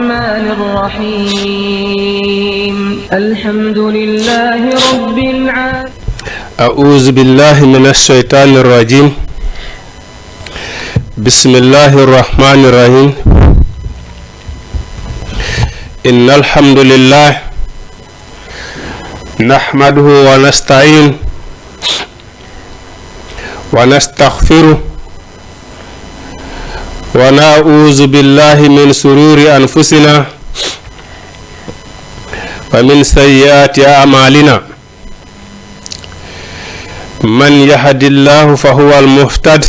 الرحمن الرحيم الحمد لله رب العالمين. أعوذ بالله من الشيطان الرجيم. بسم الله الرحمن الرحيم. إن الحمد لله نحمده ونستعين ونستغفره ونعوذ بالله من شرور أنفسنا ومن سيئات أعمالنا. من يهد الله فهو المهتد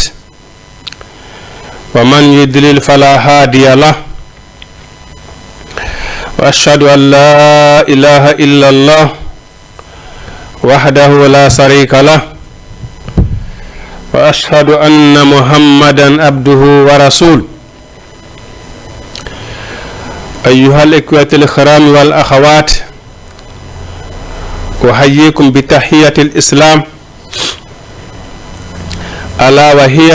ومن يضلل فلا هادي له. وأشهد أن لا إله إلا الله وحده لا شريك له. وأشهد أن محمدا عبده ورسوله. أيها الإخوة الكرام والأخوات، أحييكم بتحية الإسلام ألا وهي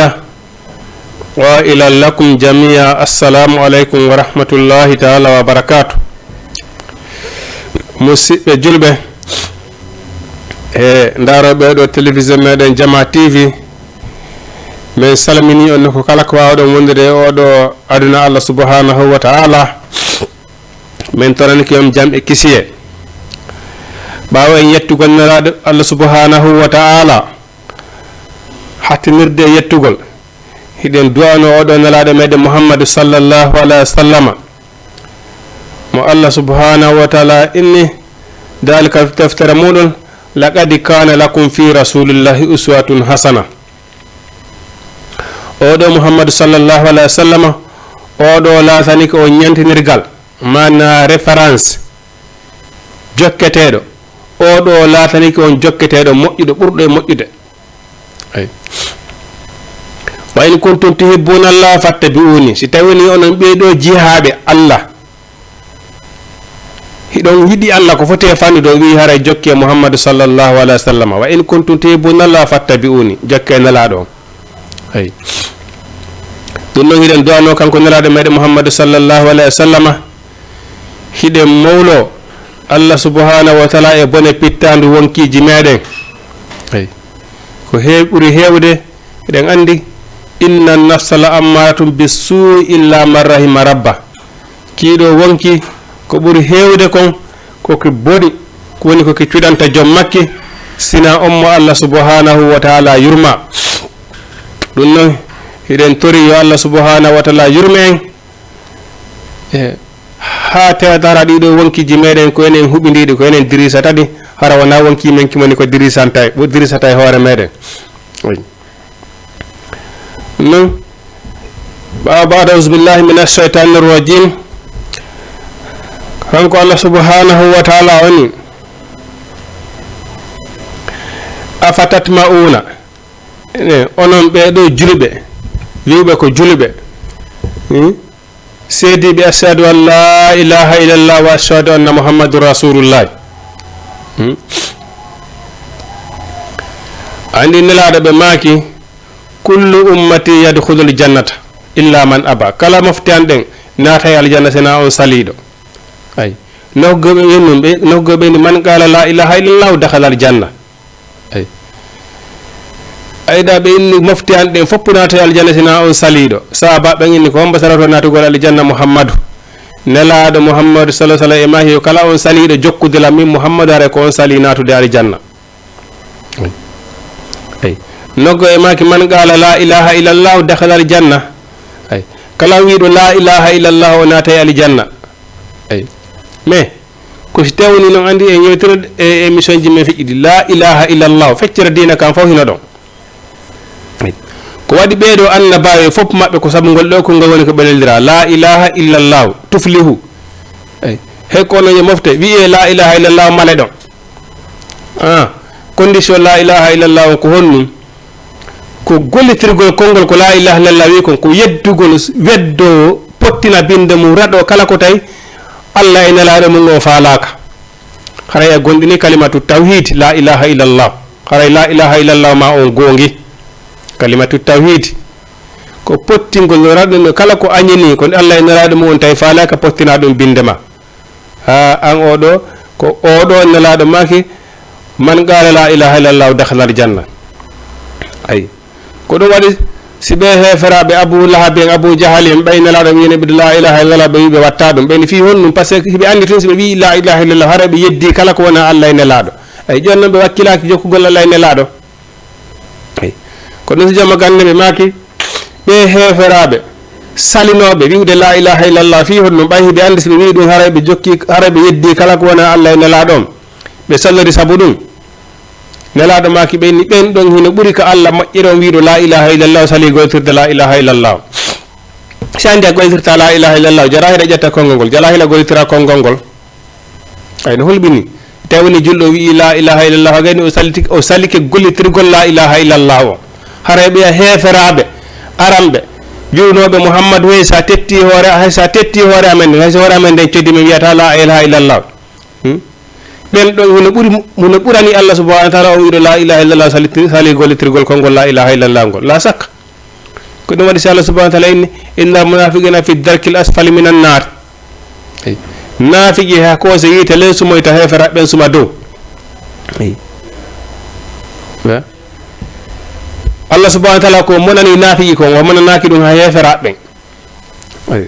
وإلى لكم جميعا السلام عليكم ورحمة الله تعالى وبركاته. musidɓe julɓe e ndaroɓe ɗo télévision meɗen Jama TV, min salmini on ko kala ko wawɗon wondude e oɗo aduna Allah subhanahu wa ta'ala. min toraniki on jam e kisiye ɓawo en yettugol nelaɗo Allah subhanahu wa ta'ala. hattinirde e yettugol hiɗen duwano oɗo nelaɗo meɗen Muhammadu sallallahu alaihi wa sallama mo Allah subhanahu wa ta'ala inni dalika deftere muɗum laqad kana lakum fi rasulillahi uswatun hasana. oɗo Muhammadu sallallahu alaihi wa sallama oɗo latani ko o ñantinirgal mana référence jokketeɗo. oɗo latani ko on jokketeɗo moƴƴuɗo ɓurɗo e moƴƴude. wa in kuntum tuhibbuna Allah fattabi'uni. si tawini onon ɓeyɗo jihaɓe Allah hiɗon yiɗi Allah ko foti e fannude o wi haray jokke Muhammadu sallallahu alaihi wa sallam. wa in kuntum tuhibbuna Allah fattabi'uni, jokke nelaɗo on. ɗum noon hiɗen duwano kanko nelaɗo meɗen Muhammadu sallallahu alaihi wa sallam hiɗen mawlo Allah subhanahu wa ta'ala e bone pittandu wonkiji meɗen. ko ɓuri hewde eɗen andi inna nafsa la ammaratun bisuu illa man rahima rabba. kiiɗo wonki ko ɓuri hewde kon koki boni ko woni koki cuɗanta joom makki sina ommo Allah subhanahu wa ta'ala yurma. ɗum noon hiɗen tori yo Allah subhanahu wa ta'ala yurma en ha tedara ɗiɗo wonkiji meɗen ko enen huɓidiɗi ko enen dirisa tadi hara wona wonki men kimoni ko dirisata e hoore meɗen. non ba'da auzubillahi minash shaitanir rajim. kanko Allah subhanahu wa ta'ala oni afatatma'una onon ɓeɗo julɓe wiwɓe ko julɓe seediɓe ashhadu an la ilaha illallah wa ashhadu anna muhammadur rasulullah. andi nelaɗo ɓe maaki kullu ummati yadkhulul jannata illa man aba. kala moftiyan ɗen naata e aljanna sena on saliɗo. nokgoɓe yennumɓe nokgoɓe ni man qala la ilaha illallah dakhala aljanna. ayda ɓe inni moftiyan ɗen fopp naata e aljanna sena on saliɗo. sahaba ɓen inni ko homba salato natugol aljanna Muhammadu nelaɗo Muhammadu sallallahu alaihi wa sallam e mahi kala on saliɗo jokkudela min Muhammadu are ko on sali natude aljanna. noggo e maki man qala la ilaha illallah dakhala aljanna. kala wiɗo la ilaha illallah o naata e aljanna. mais ko si tewni noon andi e ñewtirde e émission ji men feƴƴiɗi la ilaha illallah feccere dina kam fof hino ɗon. ko waɗi ɓeeɗo annabawe fopp maɓɓe ko sabu ngol ɗo ko ngol woni ko ɓelelira la ilaha illallah tuflihu. hay kono yo mofte wiye la ilaha illallah male ɗon. condition la ilaha illallah ko honnum ko gollitirgol konngol ko la ilaha illallah wi kon ko yeddugol weddo pottina binde mum raɗo kala ko tawi Allah e nelaɗo mum o faalaka. haray e gonɗini kalimatu tawhid la ilaha illallah. haray la ilaha illallah ma on gongi kalimatu tawhid ko pottingol no kala ko añini ko Allah e nelaɗo mum on tawi faala ka pottina ɗum bindema ha an oɗo ko oɗo nelaɗo maki man qala la ilaha illallah dakhala aljanna ay ko ɗum waɗi si ɓe heferaɓe abou lahabi en abou jahali en ɓay nelaɗo wiine ɓe la ilaha illallah ɓe wi ɓe watta ɗum ɓeni fi honɗum par ce que hiɓe andi tun siɓe wi la ilaha illallah hara ɓe yeddi kala ko wona Allah e nelaɗo ay joni noon ɓe wakkilaki jokkugol Allah e nelaɗo ay ko ɗum so jamma gande ɓe maki ɓe heferaɓe salinoɓe wiwde la ilaha illallah fi honɗum ɓay hiɓe andi siɓe wi ɗum hara ɓe jokki hara ɓe yeddi kala ko wona Allah e nelaɗo on ɓe sallori saabu ɗum nelaɗo maki ɓenni ɓen ɗon hino ɓuuri ka Allah moƴƴiron wiiɗo la ilaha illallah sali goytirde la ilaha illallah si andi a goytirta la ilaha illallah jara hiɗa ƴetta konngol ngol jala hiɗa goytira konngol ngol ay no hulɓini tawni julɗo wi la ilaha illallah gayni o salike gollitirgol la ilaha illallah o hara ɓeya heferaɓe aramɓe juunoɓe mouhammadou hey sa tetti hoore hay sa tetti hoore amen hay so hoore amen nden coddi min wiyata la ilaha illallah ɓen ɗon hino ɓurani Allah subhanahu wa taala o wiɗo la ilaha illallah sali gollitirgol konngol la ilaha illallah ngol la sakka ko ɗum waɗi si Allah subhanahu wa taala inni inna munafiqina fi darkil asfali min annar naafiqi ha koose yiite ley sumoyta heferaɓe ɓen suma dow Allah subhanahu wa taala ko monani naafiqi kon o monanaki ɗum ha heferaɓe ɓen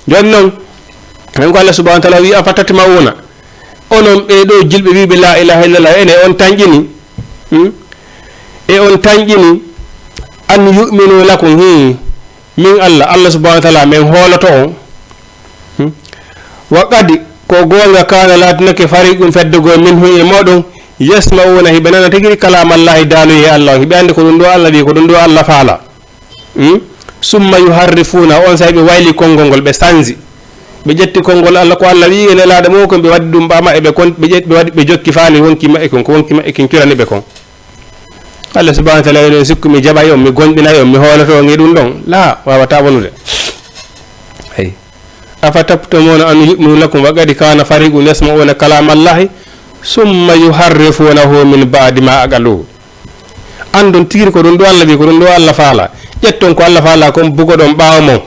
joni noon hen ko Allah subhanahu wa taala wi afatatma una onon ɓeɗo jilɓe wiɓe la ilaha illallah ene on tañƴini e on tañƴini an yuminu lakum min Allah subhanahu wa taala min hooloto on wa qadi ko gonga kana latinake fariqum feddogo min e moɗon yasmauna hiɓe nana tigui kalamallahi daaluyi e Allah hiɓe andi ko ɗum ɗo Allah wi ko ɗum ɗo Allah faala summa yuharrifuna on sa ɓe wayli konngol ngol ɓe sanzi ɓe ƴetti konngol Allah ko Allah wi e nelaɗo mo kon ɓe waddi ɗum ɓama eɓe kon ɓe jokki faani wonki ma e kon ko wonki ma e kin curani ɓe kon Allah subhanahu wa taala enen sikku mi jaɓay on mi gonɗinay on mi hooloto on e ɗum ɗon la wawata wonude ay afatabtumuna an yuminu lakum wa qad kana fariqun yasmauna kalama allahi summa yuharrifunahu min ba'di ma aqaluhu andon tigi ko ɗum ɗo Allah wi ko ɗum ɗo Allah faala ƴetton ko Allah faala kon bugoɗon ɓawa mon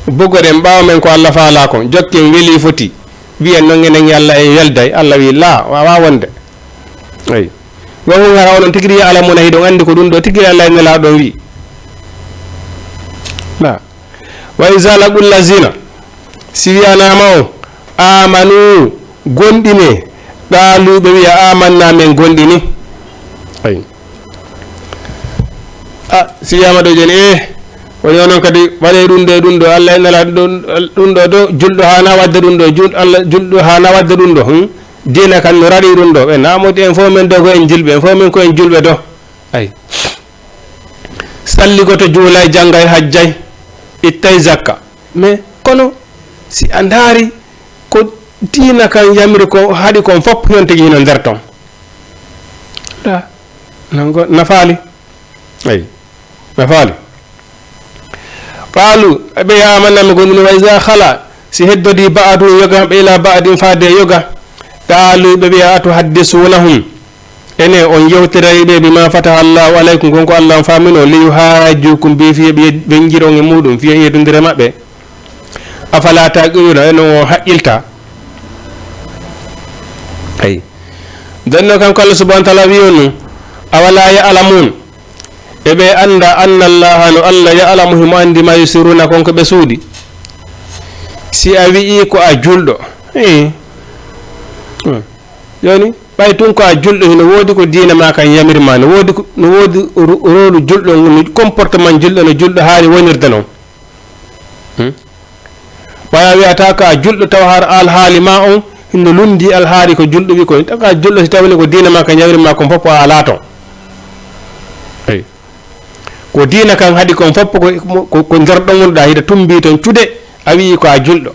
bugoɗen ɓawa men ko Allah faala kon jokken weeli foti wiyen noon enen Allah en welday Allah wi la wawa wonde ay won hara onon tigiri ya alamuna hiɗon andi ko ɗum ɗo tigiri Allah en nelaɗon wi la wa iza laqul lazina si wiyanama o amanu gonɗine ɗaluɓe wiya amanna men gonɗini ay si wiyama ɗo joni woni onon kadi waɗe ɗum ɗo Allah en nelaɗo ɗum ɗo do julɗo hana wadde ɗum ɗo Allah julɗo hana wadde ɗum ɗo dina kan no raɗi ɗum ɗo ɓe namodi en fof men do ko en julɓe en fof men ko en julɓe do ay salligoto juulay janggay hajjay ittay zakka mais kono si a ndaari ko diina kan yamiri ko haɗi kon fopp yon tigi hino nder ton ɗa nafaali ay nafaali qaalu ɓe yamannami gonɗini wa isa hala si heddodi ba'adu yoga ɓe ila ba'adin faade yoga qaalu ɓe wiya atu haddisunahum ene on yewtiray ɓe bima fataha allahu alaykum gonko Allah on famino li yuhajjukum bi fiye ɓe jiron e muɗum fiye yedodire maɓɓe afala taqiluna eno o haqqilta ay denno kanko Allah subhanahu wa taala wi on awala ya'lamun eɓe anda anna allaha no Allah ya'lamu himo andi ma yusiruna konko ɓe suudi si a wi'i ko a julɗo joni ɓay tun ko a julɗo hino woodi ko diina ma kan yamirma no woodi rolu julɗo no comportement julɗo no julɗo haali wonirde noon ɓaya wiyata ko a julɗo taw har alhaali ma on hino lundi alhaali ko julɗo wi ko taka julɗo si tawni ko diina ma kan yamirma kon fopp a ala ton ay ko diina kan haɗi kon fopp ko nder ɗon wonɗa hiɗa tumbi ton cuude a wi ko a julɗo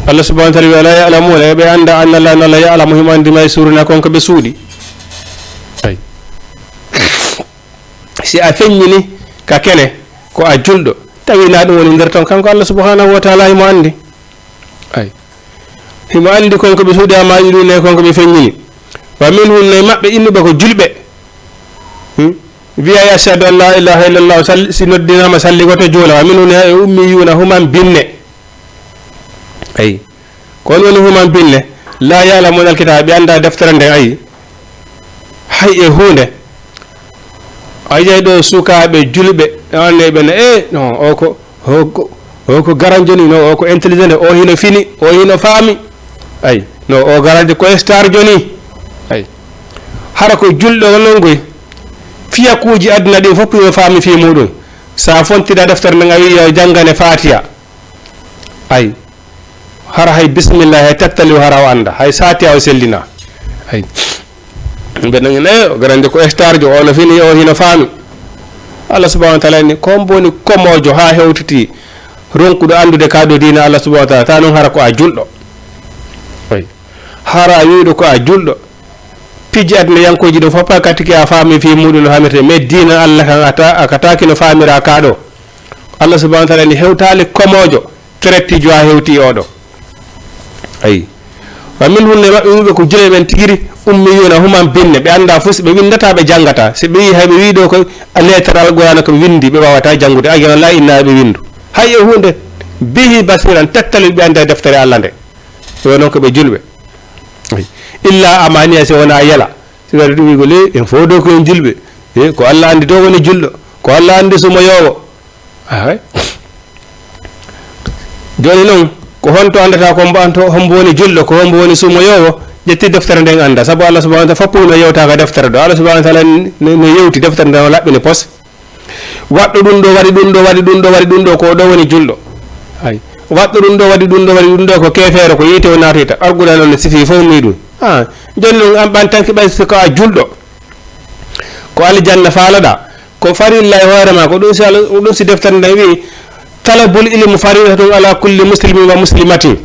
Allah subhanahu wa ta'ala la ya'lamuna ɓe anda anna Allah ya'lamu himo andi ma ysuruna konko ɓe suuɗi ay si a feññini ka kene ko a julɗo tawi na ɗum woni nder ton kanko Allah subhanahu wa ta'ala himo andi ay himo andi konko ɓe suuɗi ha maƴi ɗum ne konko ɓe feññini wa minhum ne maɓɓe innuɓe ko julɓe wiya ashhadu an la ilaha illallah si noddinama salli goto juula min hune e ummiyuna human binne ayi ko woni human binne la ya'lamuna alkitaba ɓe anda deftere nden ayi hay e hunde a yeyi ɗo sukaɓe julɓe anne ɓene non o ko garan joni no o ko intelligent o hino fini o hino faami ayi no o garande ko star joni ayi hara ko julɗo non goy fiyakuji aduna ɗin fof yo faami fi muɗum sa fontida deftere nden a wi yo janggane fatiha ayi hara hay bisimillah hay tattali o hara o anda hay satiha o sellina ayi ɓeɗen o garande ko star jo ono fini o hino faami Allah subhanahu wa ta'ala ni komboni komojo ha hewtiti ronkuɗo andude kaɗo dina Allah subhanahu wa ta'ala ta noon hara ko a julɗo hara wiiɗo ko a julɗo piji aduna yankoji ɗo fof katiki a faami fi muɗum no hamirte mais dina Allah kan akataki no famira kaɗo Allah subhanahu wa ta'ala ni hewtali komojo trettijo ha hewti oɗo ayi wa min hunde maɓɓe wiɓe ko jule men tigiri ummiyuna human binne ɓe anda fof ɓe windata ɓe jangata si ɓe wi hayɓe wiɗo ko lettre alqur'ana ko windi ɓe wawata jangude agana la inna ɓe windu hay e hunde bihi basiran tattali ɓe anda deftere Allah nde yo noon ko ɓe julɓe illa amaniya si wona yala si waɗa ɗum wigo le en fo do ko en julɓe ko Allah andi do woni julɗo ko Allah andi sumoyowo ay joni noon ko honto andata ko hombo woni julɗo ko hombo woni sumoyowo ƴetti deftere nden anda sabu Allah subhanahu wa ta'ala foppu no yewta ka deftere do Allah subhanahu wa ta'ala no yewti deftere nden o laɓɓini pos waɗɗo ɗum ɗo waɗi ɗum ɗo waɗi ɗum ɗo waɗi ɗum ɗo ko ɗo woni julɗo ay waɗɗo ɗum ɗo waɗi ɗum ɗo waɗi ɗum ɗo ko kefeero ko yite o natita arguɗa noon sifi fof mi ɗum joni noon an ɓan tanki ɓay ko a julɗo ko aljanna faalaɗa ko farilla e hoorema ko ɗum si deftere nden wi talabul ilmu faridatun ala kulli muslimin wa muslimatin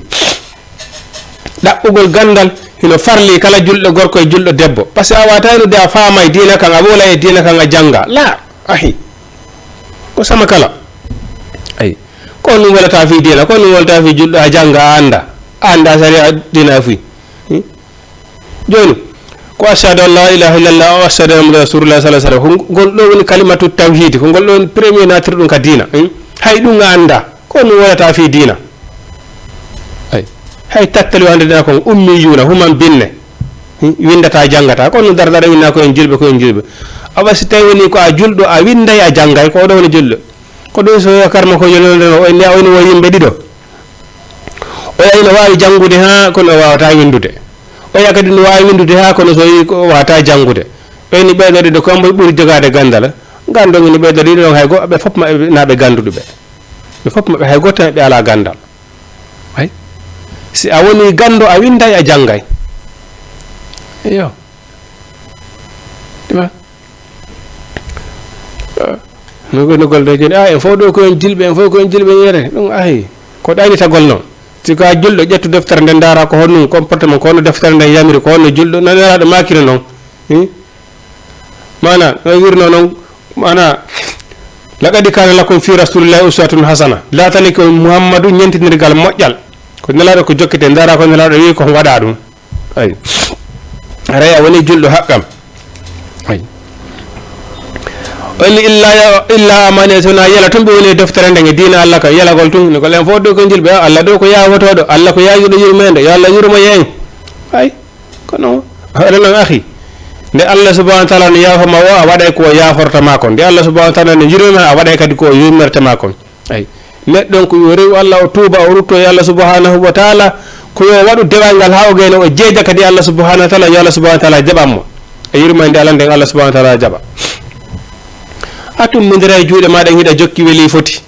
ɗaɓɓugol gandal hino farli kala julɗo gorko e julɗo debbo par ce que a wata inude a faama e dina kan a wola e dina kan a janga la ahi ko sama kala ayi ko ɗum welata fi dina ko ɗum welata fi julɗo a janga a anda sari a dina fi joni ko ashhadu an la ilaha illallah wa ashhadu anna muhammadan rasulullah sallallahu alaihi wasallam ngol ɗo woni kalimatu tawhid ko ngol ɗo woni premier natir ɗum ka dina hay ɗum a anda ko ɗum welata fi dina ay hay tattali wande dina ko ummiyuna human binne windata jangata ko ɗum dardara winna ko en julɓe awa si tawi woni ko a julɗo a winday a janggay ko ɗo woni julɗo ko ɗum so karma ko yolnoden o ni a woni wo yimɓe ɗiɗo o yahi no wawi jangude ha kono wawata windude o yaha kadi no wawi windude ha kono so yi ko wawata jangude ɓeyni ɓeyɗo ɗiɗo kamɓe ɓuuri jogade gandal gandomi ɓeyɗo ɗiɗo ɗon hay go ɓe fof maɓe naɓe ganduɗuɓe ɓe fof maɓe hay goto ɓe ala gandal ay si a woni gando a winday a janggay iyo ɗima nogol de joni en fof ɗo ko en julɓe yere ɗum ayi ko ɗaynitagol noon siko a julɗo ƴettu deftere nden dara ko honno comportement ko honno deftere nden yamiri ko honno julɗo naniraɗo makino noon mana no wirno noon mana laqad kana lakum fi rasulillahi uswatun hasana latani ko muhammadu ñentidirgal moƴƴal ko nelaɗo ko jokkite dara ko nelaɗo wi ko waɗa ɗum ayi aray a woni julɗo haqqam ayi oni illa amane sona yela tun ɓe woni deftere nden e dina Allah kan yelagol tun ni ko len fof ɗo ko jilɓe Allah ɗo ko yawotoɗo Allah ko yayuɗo yurmede yo Allah yurmo yen ay kono haɗa noon ahi nde Allah subhanahu wa ta'ala ne yafama o a waɗay ko yafortama kon nde Allah subhanahu wa ta'ala ne yurmema a waɗay kadi ko yummertama kon ay neɗɗon ko yo rewi Allah o tuuba o rutto e Allah subhanahu wa ta'ala ko yo waɗu dewalngal ha o gayno o jeeja kadi Allah subhanahu wa ta'ala yo Allah subhanahu wa ta'ala jaɓanmo e yurmande Allah nden Allah subhanahu wa ta'ala jaɓa atummodira e juuɗe maɗa hiɗa jokki weeli foti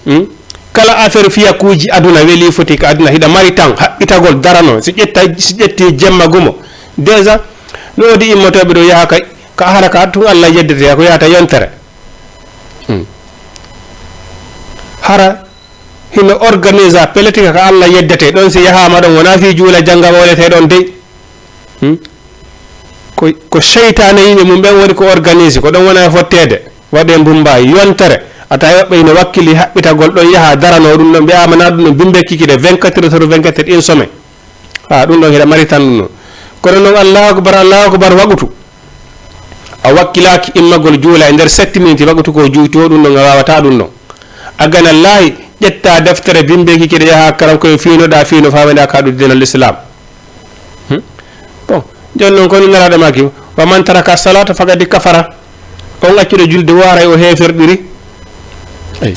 kala affaire fiyakuji aduna weeli foti ko aduna hiɗa mari tan haɓɓitagol darano si ƴetti jemma gumo déjà no wodi immotoɓe ɗo yaha ka hara ka tun Allah yeddete ko yahata yontere hara hino organise a pelletika ka Allah yeddete ɗon si yahama ɗon wona fi juula jangga wolete ɗon dey ko cheytane yimɓe mum ɓen woni ko organise ko ɗon wona e fottede waɗe mbumba yontere ata yoɓɓe ino wakkili haɓɓitagol ɗon yaha darano ɗum ɗon mbiyama na ɗum ɗon bimbe kikide 24 heures sur 24 ɗin semaine ɗum ɗon hiɗa mari tan ɗum noon kono noon allahu akbar waɗutu a wakkilaki immagol juula e nder 7 minutes wagutu ko juuti o ɗum ɗon a wawata ɗum ɗon a ganallahi ƴetta deftere bimbeki kiɗa yaha karam koye fiinoɗa fiino famida ka ɗum dinal l'islam bon joni noon kono naraɗo maki wa man taraka salata fagadi kafara on accuɗo julde waray o heferɗiri ay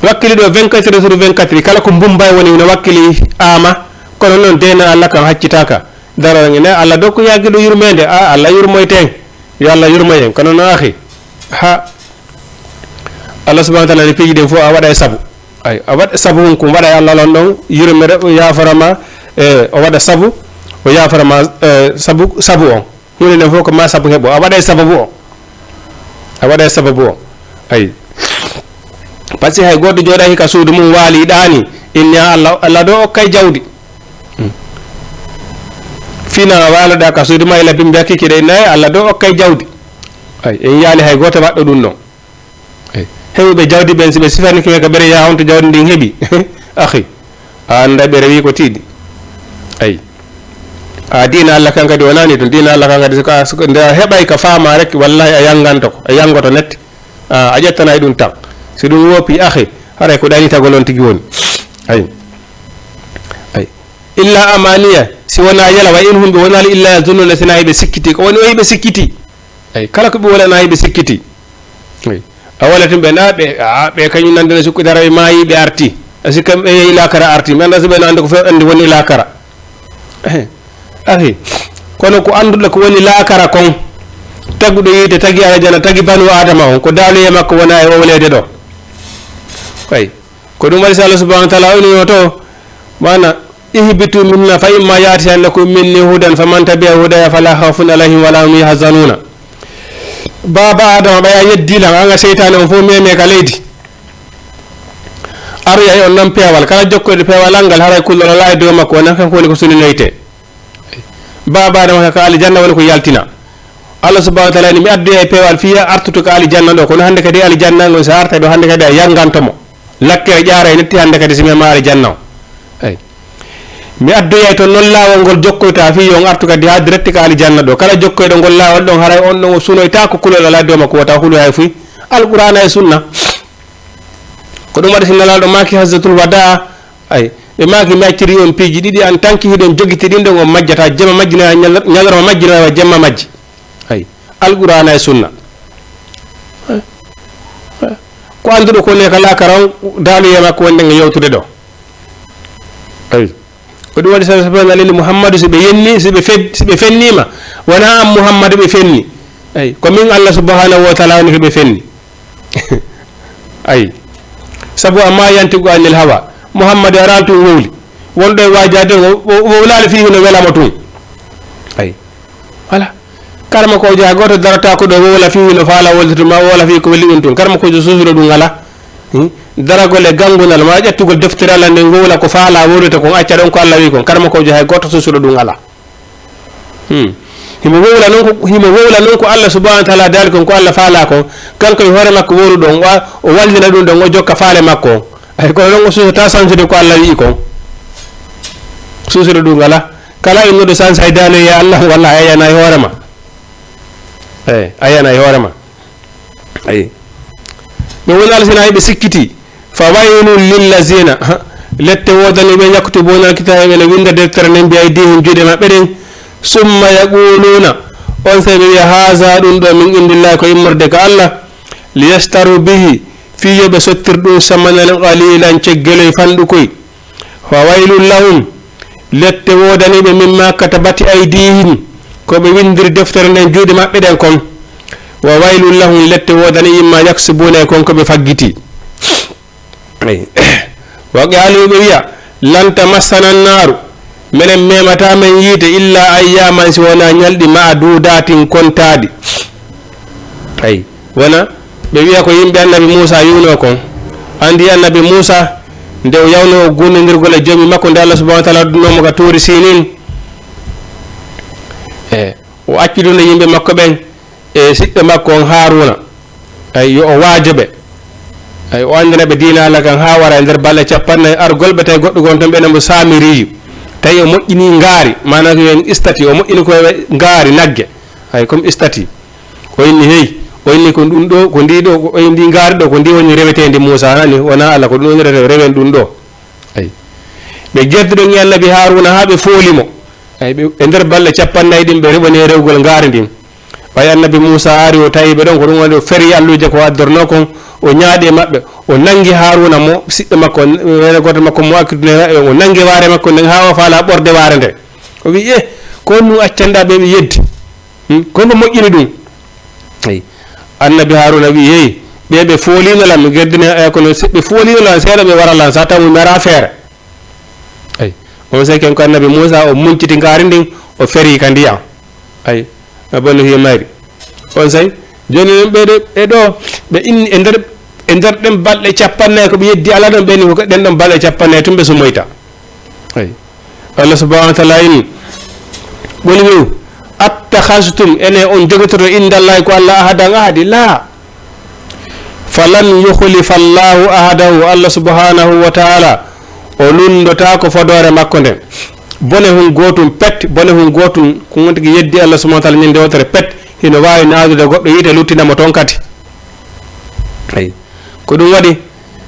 wakkili ɗo 24 heures sur 24 kala ko bumbay woni no wakkili ama kono noon dena Allah kam haccitaka daroge ne Allah dokku yagiɗo yurmede a Allah yurmoyten yo Allah yurmoyen kono no akhi ha Allah subhanahu wa ta'ala ne piiji den fo a waɗa e sabu ay a waɗa sabu won ko waɗa e Allah lon ɗon yurmede o yafarama o waɗa sabu o yafarama sabu on hunde nden fof ko ma sabu heɓo a waɗa e sababu o a waɗa e sababu o ay par ce que hay goɗɗo jooɗa hika suudu mum waali ɗaani inni Allah ɗo okkay jawdi fina waaloɗa ka suudu ma ila bimbe kikiɗe nayi Allah ɗo okkay jawdi ay en yaali hay goto waɗɗo ɗum ɗon ay heɓuɓe jawdi ɓen siɓe sifani kime ka ɓere ya honto jawdi ndin heeɓi ahi a anda ɓere wi ko tiiɗi ay a dina Allah kan kadi wonani ɗum dina Allah kan kadi nde heɓay ka faama rek wallahi a yanganto a yangoto nette a ƴettanay ɗum tan si ɗum woppi ahi haray ko ɗanitago noon tigi woni ay ay illa amaniya si wona yala wa in humɓe wonali illa yazununa sina hiɓe sikkiti ko woni o hiɓe sikkiti ay kala ko ɓe wolana hiɓe sikkiti ay a walatin ɓe na ɓe kañum nandene sukkitara ɓe maayi ɓe arti asi kam ɓe yehi lakara arti mi anda so ɓe no anda ko few andi woni lakara ahi kono ko anduɗo ko woni lakara kon taguɗo yiide tagi alajana tagi banu adama on ko daaloye makko wona e owlede ɗo ay ko ɗum waɗi so Allah subhanahu wa ta'ala onino to mana ihbitu minna fa imma yati annakum minni hudan faman tabi'a hudaya fala khawfun alayhim wala hum yahzanuna baba adama ɓaya yeddilam anga seytane on fof meme ka leydi aroya on nan peewal kala jokkoyɗo peewal angal haray kullol ala e dow makko wonan kanko woni ko suninoyte baba adama ka alijanna woni ko yaltina Allah subhanahu wa ta'ala ni mi addoya e peewal fiya artuto ka alijanna ɗo kono hande kadi alijanna ngon so arta ɗo hande kadi a yangantomo lakkere ƴaara e netti hande kadi simema alijanna o ay mi addoya to non laawol ngol jokkoyta fi on artu kadi ha direct ka alijanna ɗo kala jokkoyɗo ngol laawol ɗon haray on ɗon o sunoyta ko kulol ala dow makko wata hulu hay fuy alqur'ana e sunna ko ɗum waɗi so nalaɗo maki hazzatul wada ay ɓe maki mi acciri on piiji ɗiɗi an tanki hiɗon jogiti ɗin ɗon on majjata jema majjina ñalorma majjina jemma majji ay alqur'ana e sunna ko anduɗo ko ne ka lakara on daaloye makko wonde nge yewtude ɗo ay ko ɗum waɗi sa sabana alili muhammadu siɓe yenni siɓe fennima wona am muhammadu ɓe fenni ay ko min Allah subhanahu wa ta'ala woni ko ɓe fenni ay sabu amma yantigo anil hawa muhammadu aral tun wowli wonɗo e wajade wowlali fihi no welama tun ay voilà karma ko jaa goto darata ko ɗo wowla fihi no faala woldito ma wola fihi ko welli ɗum tun karma kojo susuɗo ɗum ala daragol e gangunal ma ƴettugol deftere Allah nde wowla ko faala wowlita kon acca ɗon ko Allah wi kon karma kojo hay goto susuɗo ɗum ala himo wowla noon ko Allah subhanahu wa ta'ala daali kon ko Allah faala kon kanko e hoore makko woru ɗon o wallina ɗum ɗon o jokka faale makko on ay kono ɗon o susata sansude ko Allah wi kon susuɗo ɗum ala kala innuɗo sans hay daanoye Allah walla ayana e hoorema ay ayana e hoorema ay ɗum woni Allah sina heɓe sikkiti fa waylun lillazina lette wodani ɓe yaktubuna alkitabe ene winda deftere nden mbiya e dihum juuɗe maɓɓe ɗen summa yaquluna on sai ɓe wiya haza ɗum ɗo min indillahi ko immorde ka Allah liyastaru bihi fiyoɓe sottir ɗum samanan qalilan ceggeloy fanɗukoy fa waylun lahum lette wodaniɓe mimma katabati aydihim koɓe windiri deftere nden juuɗe maɓɓe ɗen kon wa waylun lahum lette wodani imma yaksubuna e kon koɓe faggiti wa qalu ɓe wiya lan tamassana nnaru minen memata men yiide illa ayyaman si wona ñalɗi ma duudatin kontadi ay wona ɓe wiya ko yimɓe annabi Moussa yuno kon andi annabi Moussa nde o yawno o gunnodirgol e joomi makko nde Allah subhanahu wa ta'ala ɗumnomo ka tuuri sinin o acciduno yimɓe makko ɓen e siɓɓe makko on Haruna ay yo o waajoɓe ay o andanaɓe diina Allah kan ha wara e nder balɗe 40 argolɓe tawi goɗɗo gon ton ɓe nemo samiriyu tawi o moƴƴini ngaari manam ko en istati o moƴƴini ko ngaari nagge hay comme istati o inni hey o inni ko ɗum ɗo ko ndi ɗo o ndi ngaari ɗo ko ndi woni rewetede Moussa hani wona Allah ko ɗum woni rewen ɗum ɗo ay ɓe gedduɗon e annabi Haruna ha ɓe foolimo ay ɓe e nder balle 40 ɗin ɓe reɓani rewgol ngaari ndin ɓay annabi Moussa ari o tawi ɓe ɗon ko ɗum woni o feri alluje ko addorno kon o ñaaɗi e maɓɓe o nangi Haruna mo siɗɗo makko wene goto makko mo akkidune o nangi waare makko nden ha o faala ɓorde waare nde o wi ko ɗum accanɗa ɓe ɓe yeddi kono moƴƴini ɗum ay annabi Haruna wi yeyi ɓe foolinolam mi geddine kono ɓe foolinolam seeɗa ɓe waralan sa taw mi mara feere ay on sey ken ko annabi Moussa o munciti ngaari ndin o feri ka ndiyam ay bonni hi mayri on sey joni non ɓeɗo e ɗo ɓe inni e nder ɗen balɗe 40 ko ɓe yeddi ala ɗon ɓeni ko ɗen ɗon balɗe 40 tum ɓe sumoyta ay Allah subhanahu wa ta'ala inni woni wiu attakhastum ene on jogototo indallahi ko Allah ahadan ahadi la falan yukhlifa Allahu ahadahu Allah subhanahu wa ta'ala o lundota ko fodore makko nden bone hun gotum pet bone hun gotum ko wonti yeddi Allah subhanahu wa ta'ala nyinde wotere pet hino wawi naadude goɗɗo yite luttinamo toon kadi ay ko ɗum waɗi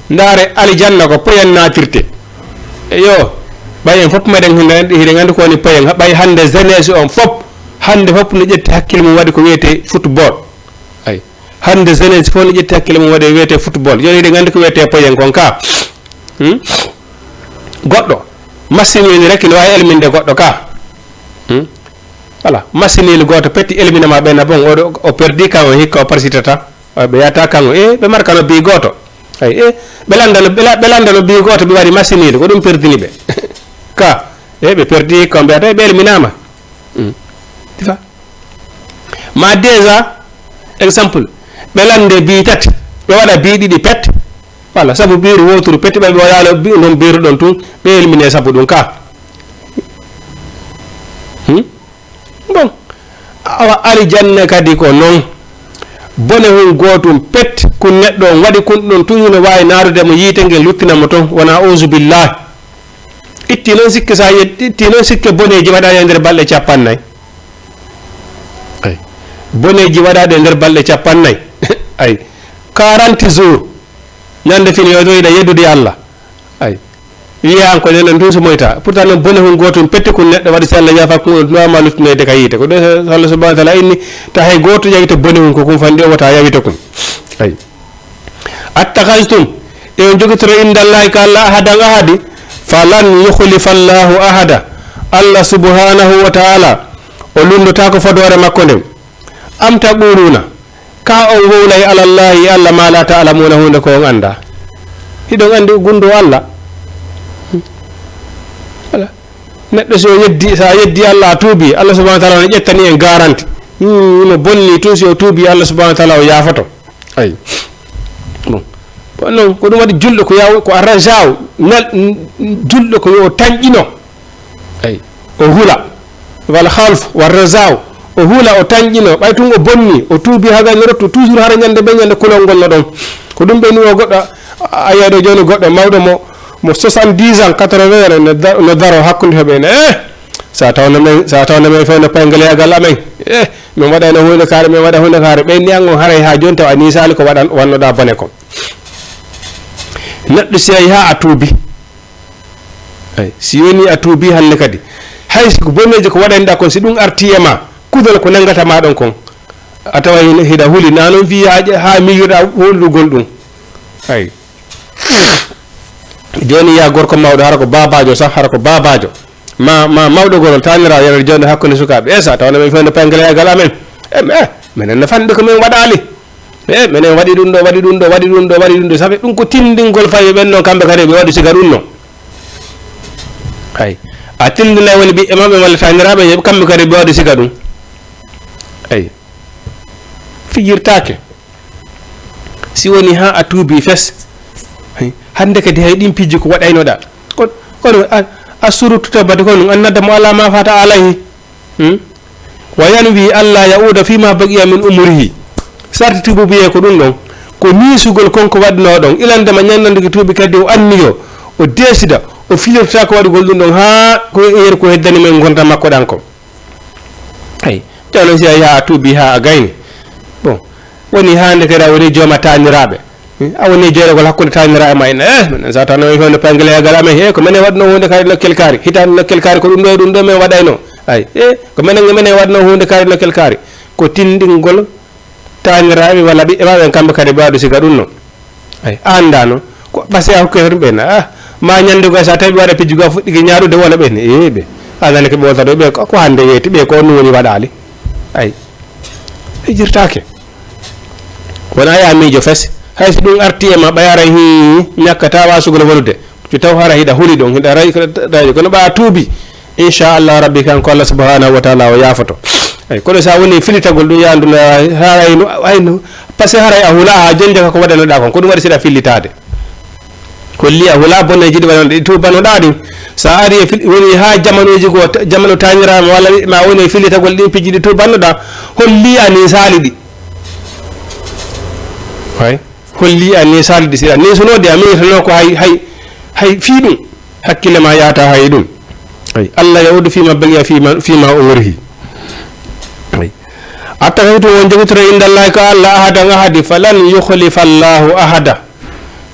ndaare aljanna ko poyen natirte eyo ɓayen fof meɗen hiɗen andi ko woni poyen ɓay hande jeunesse on fof hande fof no ƴetti hakkille mum waɗi ko wiyete football ay hande jeunesse fof no ƴetti hakkille mum waɗi wiyete football joni hiɗen andi ko wiyete poyen kon ka goɗɗo machine ni rek no wawi elminde goɗɗo ka voilà machine il goto petti elminama ɓenna bon o perdi kango hikka o parsitata ɓe yata kango ɓe markano bi goto ay ɓe landano bi goto ɓe waɗi machine il ko ɗum perdini ɓe ka ɓe perdi hikka ɓe ata ɓe elminama tifa ma déjà exemple ɓe lande bi tati ɓe waɗa bi ɗiɗi pet voilà sabu biiru woturu petti ɓe waɗalo ɗon biiru ɗon tun ɓe elmine sabu ɗum ka bon awa aljanna kadi ko noon bone hun gotum pet kun neɗɗo on waɗi kun ɗon tun hino wawi narude mo yiite ngel luttinamo toon wona auzu billah itti noon sikke sa itti noon sikke boneji waɗaɗe e nder balɗe 40 ay boneji waɗaɗe e nder balɗe 40 ay 40 jours ñande fini yo doyɗa yeddude Allah ay wiya an ko nenen tun so moyta pourtant noon bone hun gotum petti kun neɗɗo waɗi so Allah yafa ko nowama luttinede ka yiite ko ɗo Allah subhanahu wa ta'ala inni ta hay goto yawita bone hun ko kum fandi o wata yawita kum ay attakhastum e on jogotoro indallahi ka Allah ahadan ahadi falan yukhlifa Allahu ahada Allah subhanahu wa ta'ala o lundota ko fodore makko nden am taquluna ka on wowlay ala Allahi Allah ma la ta'lamuna hunde ko on anda hiɗon andi gundo Allah voilà neɗɗo so yeddi sa yeddi Allah tuubi Allah subhanahu wa ta'ala ne ƴettani en garanti no bonni tun si o tuubi Allah subhanahu wa ta'ala o yafato ay bon non ko ɗum waɗi julɗo ko yaw ko arrajaw julɗo ko yo tañƴino ay o hula wal khalf war rajaw o hula o tañƴino ɓay tun o bonni o tuubi haga no rotto toujours hara ñande ɓe ñande kulol ngol no ɗon ko ɗum ɓe ni o goɗɗo a yeeɗo joni goɗɗo mawɗo mo 70 ans 80 no daro hakkunde heɓe ene sa tawno men fewno payngale yagal amen min waɗano hunde kaare min waɗa hunde kaare ɓe niyango haray ha joni taw a nisali ko wannoɗa bone kon neɗɗo si ayi ha a tuubi ay si woni a tuubi hande kadi hay ko bonneji ko waɗaniɗa kon si ɗum arti e ma kudol ko nangata ma ɗon kon a tawa hiɗa huuli na noon fi ha miijoɗa hollugol ɗum ay joni ya gorko mawɗo hara ko babajo sax hara ko babajo ma mawɗo gorol tanira yana jonde hakkude sukaɓe sa tawno men fewno payngale yagal amen minen no fanɗi ko min waɗali minen waɗi ɗum ɗo sabi ɗum ko tindingol fawi ɓen noon kamɓe kadi ɓe waɗi siga ɗum noon ay a tindina woni ɓiɓɓe maɓɓe walla taniraɓe kamɓe kadi ɓe waɗi siga ɗum ay fijirtake si woni ha a tuubi fes hande kadi hay ɗin pijji ko waɗaynoɗa kono a suruttuta bade ko ɗum annada mo ala ma fata alayhi wa yanwi alla yauda fima baqiya min umurihi sarti tuubu biye ko ɗum ɗon ko nisugol konko waɗno ɗon ilandema ñannandiki tuubi kadi o anniyo o desida o filirta ko waɗugol ɗum ɗon ha ko yer ko heddani men gonta makko ɗan ko ay jawno si ya tuubi ha gayni bon woni hande kadi woni jooma taniraɓe a woni jeerogol hakkude taniraɓe ma ene minen sa tawno hono pangle e garame he ko minen wadno hunde kadi nokkel kaari hitande nokkel kaari ko ɗum ɗo min waɗayno ay ko minen wadno hunde kadi nokkel kaari ko tindingol taniraɓe walla ɓiɓɓe maɓe kamɓe kadi ɓe waɗu siga ɗum noon ay andano ko ɓase a hokke hoto ɓen ma ñandugo sa tawi waɗa pijjugo a fuɗɗiki ñaaɗude wona ɓen ɓe anani ko ɓe woltaɗo ɓe ko hande weeti ɓe ko onnu woni waɗali ay jirtake wona ya miijo fes hay so ɗum arti e ma ɓayara ñakkata wasugol walude so taw hara hiɗa huuli ɗon hiɗa rayi kono ɓa tuubi inchallah rabbi kanko Allah subhanahu wa taala o yafoto ay kono sa woni filitagol ɗum yanduna harayno ayno par ce que haray a huula ha jonde kako waɗanoɗa kon ko ɗum waɗi seeɗa fillitade kolli a huula bonneji ɗi waɗanoɗa ɗi tubanoɗa ɗum sa ari woni ha jamanuji go jamanu tañirama walla ma woni fillitagol ɗin pijji ɗi tubannoɗa holli ani sali ɗi way holli ani sali ɗi seeɗa ni sonode a miitano ko hay fi ɗum hakkille ma yata hay ɗum ay Allah yawdu fima baqiya fima umrihi attakaytu won jogitoro indallahi ko Allah ahadan ahadi falan yukhlifa Allahu ahada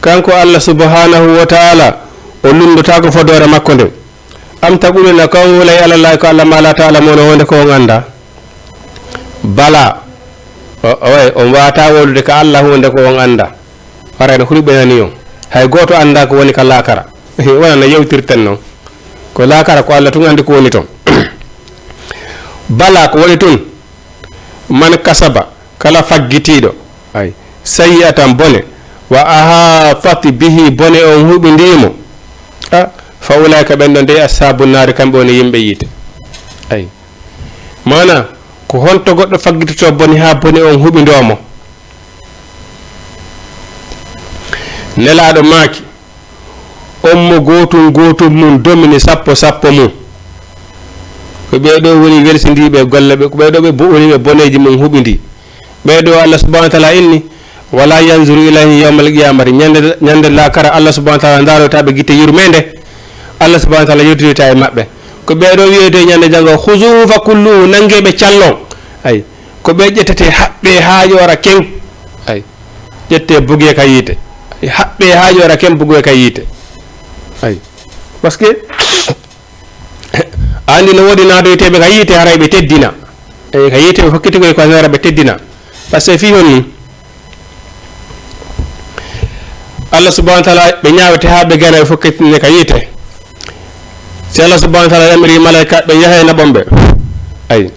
kanko Allah subhanahu wa ta'ala o lundotako fodore makko nde am taquluna kawlay alallahi ko Allah mala ta'ala mono wonde ko ganda bala on wata wolude ko Allah wonde ko on anda farayno hulɓe nani on hay goto anda ko woni ka lakara wona no yewtirten noon ko lakara ko Allah tun andi ko woni ton bala ko woni tun man kasaba kala faggitiɗo ay sayi'atan bone wa ahafati bihi bone on huɓidimo fa ulaika ɓen ɗo nde ashabu naari kamɓe woni yimɓe yiite ay mana ko honto goɗɗo faggitoto bone ha bone on huɓidomo nelaɗo maaki on mo gotum mum domini sappo mum ko ɓeɗo woni welsidiɓe golle ɓe ko ɓeɗo ɓe woni ɓe boneji mum huɓidi ɓeɗo Allah subhanahu wa ta'ala inni wala yanzuru ilayhi yawmal qiyamati ñande lakara Allah subhanahu wa ta'ala darotaɓe guitte yurmede Allah subhanahu wa ta'ala yurtirita e mabɓe ko ɓeɗo wiyete ñande janggo khuzufa kulluhu nangueɓe callon ay ko ɓe ƴettete haɓɓe ha yora ken ay ƴette bugue ka yiite haɓɓe ha yora ken bugue ka yiite ay parce que andi no wodi nadoyteɓe ka yiite haray ɓe teddina e ka yiite ɓe fokkitigoy ko nara ɓe teddina par ce que fi honni Allah subhanahu wa ta'ala ɓe ñawete ha ɓe gana ɓe fokkitine ka yiite si Allah subhanahu wa ta'ala amri malaika ɓe yahay na ɓomɓe ay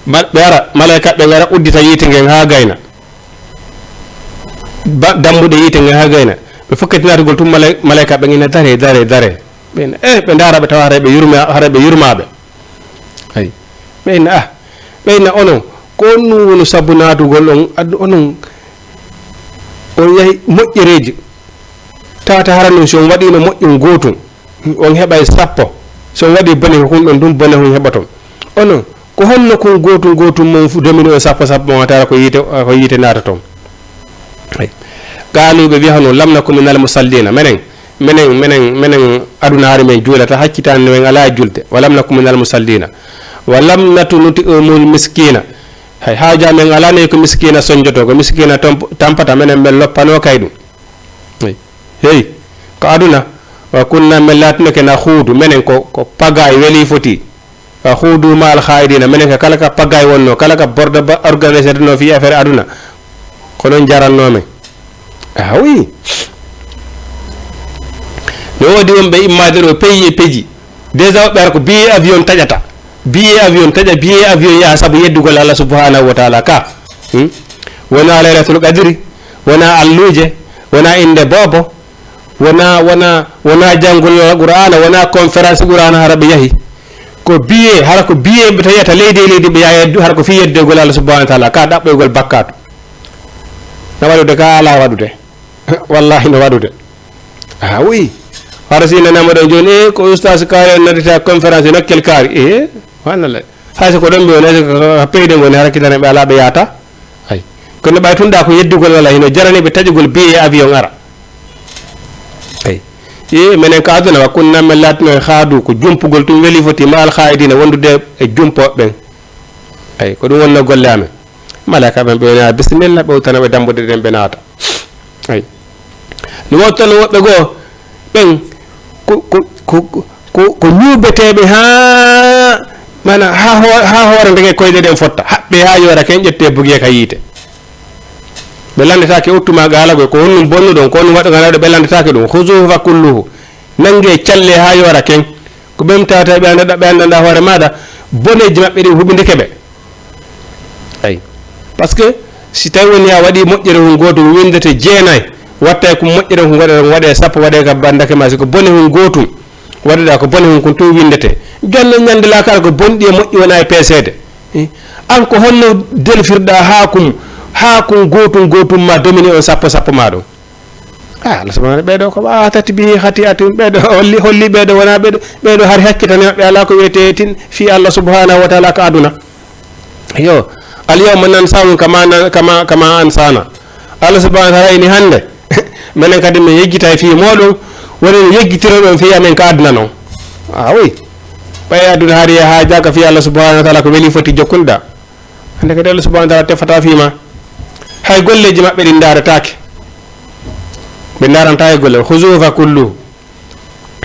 ɓe ara malaika ɓe gara uddita yiite ngen ha gayna dambuɗe yiite ngen ha gayna ɓe fokkitinatogol tum malaika ɓe gina dare ɓen ɓe dara ɓe tawa haray ɓe yurmaɓe ay ɓeyna ɓeyna onon ko onnu woni sabu natugol on addu onon on yahi moƴƴereji tawata hara noon si on waɗino moƴƴum gotum on heɓay sappo so on waɗi bone ko ɗum ɗum bone on heɓaton onon ko honno kon gotum mum domini o sappo mo tara ko yiite nata toon ay galuɓe wiyano lamnakum minal musallina menen adunaare men juulata haccitande men ala julde walam nakum minal musallina walam natunuti umul miskina hay haaja men ala ne ko miskina sonjoto ko miskina tampata menen ɓe loppano kay ɗum hey ko aduna wa kunna men latino kena huudu menen ko pagay weeli foti wa huudu ma al khaidina menen ko kala ka pagay wonno kala ka bordo ba organisé no fi affaire aduna ko non jaranno men oui no wodi wonɓe immade ɗo pays e peji déjà woɓɓe ara ko billet avion taƴata billet avion yaha saabu yeddugol Allah subhanahu wa ta'ala ka wona laylatul qadri wona alluje wona inde bobo wona jangol qur'ana wona conférence qur'ana hara ɓe yahi ko billet hara ko billet ɓe tawiyata leydi ɓe yaha hara ko fi yeddugol Allah subhanahu wa ta'ala ka ɗaɓɓoygol bakkatu no waɗude ka ala waɗude wallahi no waɗude oui hara si nanama ɗo joni ko oustage kaari nodita conférence nokkel kaari wanalla hayso ko ɗon ɓe woni peyɗe goni hara kitane ɓe ala ɓe yaata ay kono ɓay tunɗa ko yeddugol walla hino jaraniɓe taƴugol billet avion ara ay minen ko aduna wa kunna men latino e haadu ko jumpugol tum weeli foti ma al khaidina wondude e jumpoɓe ɓen ay ko ɗum wonno golle amen malaka ɓen ɓe woni bisimilla ɓe utana ɓe dambude ɗen ɓe naata ay no wottono woɓɓe goo ɓen ko ñuubeteɓe ha mana ha hoore ndege koyɗe ɗen fotta haɓɓe ha yora ken ƴette bugiye ka yiite ɓe landetake uttuma gaalagoy ko honnum bonnu ɗon ko honnum waɗo ganaɗo ɓe landetake ɗum husuhu fa kulluhu nangue calle ha yora ken ko ɓen tata ɓe andanɗa hoore maɗa boneji maɓɓe ɗi huɓidike ɓe ay par ce que si tawi woni a waɗi moƴƴere hun gotum windete jeenayyi watta ko moƴƴere ko goɗe waɗe sappo waɗe ka bandake ma siko bone hun gotum waɗaɗa ko bone hun kon tum windete jonne ñandela kala ko bonɗi e moƴƴi wona e peesede an ko holno delfirɗa ha kum gotum ma domini on sappo ma ɗum Allah subhanahu ɓeɗo ko tati bi hati atum ɓeɗo holli ɓeɗo wona ɓeɗo har hakkitani maɓɓe ala ko wiyete tin fi Allah subhanahu wa ta'ala ka aduna yo al yawma nansakum kama ansana Allah subhanahu wa ta'ala ini hande menen kadi min yeggita fi moɗon woni yeggitiro ɗon fi amen ka aduna noon oui ɓay aduna hari ha jaga fi Allah subhanahu wa ta'ala ko weli foti jokkunɗa hande kadi Allah subhanahu wa ta'ala tefata fima hay golleji maɓɓe ɗin daratake ɓe daranta e golle husufa kullu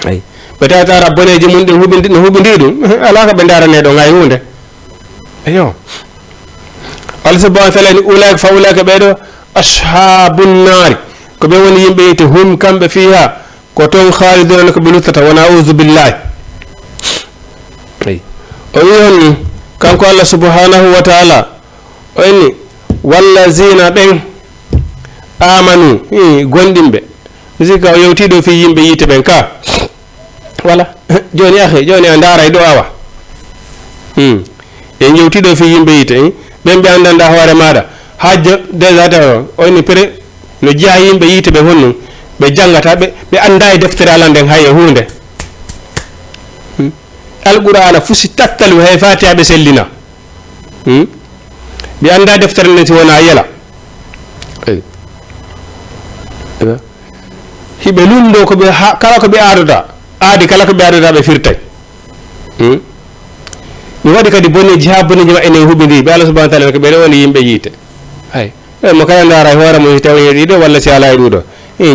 ay ɓe tawatara boneji mum ɗin no huɓidi ɗum ala ko ɓe darane ɗon hay hunde eyo Allah subhanahu wa ta'ala ni ulaika fa ulaika ɓeɗo ashabun nari ko ɓe woni yimɓe yite hum kamɓe fiha ko toon khaliduna ko ɓe luttata wona audu billahi ay o wi honni kanko Allah subhanahu wa ta'ala o inni wallazina ɓen amanu gonɗinɓe misika o yewtiɗo fi yimɓe yiite ɓen ka voilà joni joni a daray ɗo awa en yewtiɗo fi yimɓe yiite ɓen ɓe andanda hoore maɗa ha déjà taw oyni pré no jiya yimɓe yiite ɓe honnum ɓe jangata ɓe anda e deftere Allah nden hay e hunde alqur'ana fusi tattalu hay fatiha ɓe sellina ɓe anda deftere nden si wona yela hiɓe lundo ko kala ko ɓe aadi kala ko ɓe aadota ɓe firtay mi waɗi kadi boneji ha boneji maɓɓe ne huɓidi ɓe Allah subhanahu wa ta'ala ko ɓeɗo woni yimɓe yiite ay mo kala ndara e hoore mum tawi ɗiɗo walla si ala e ɗuɗo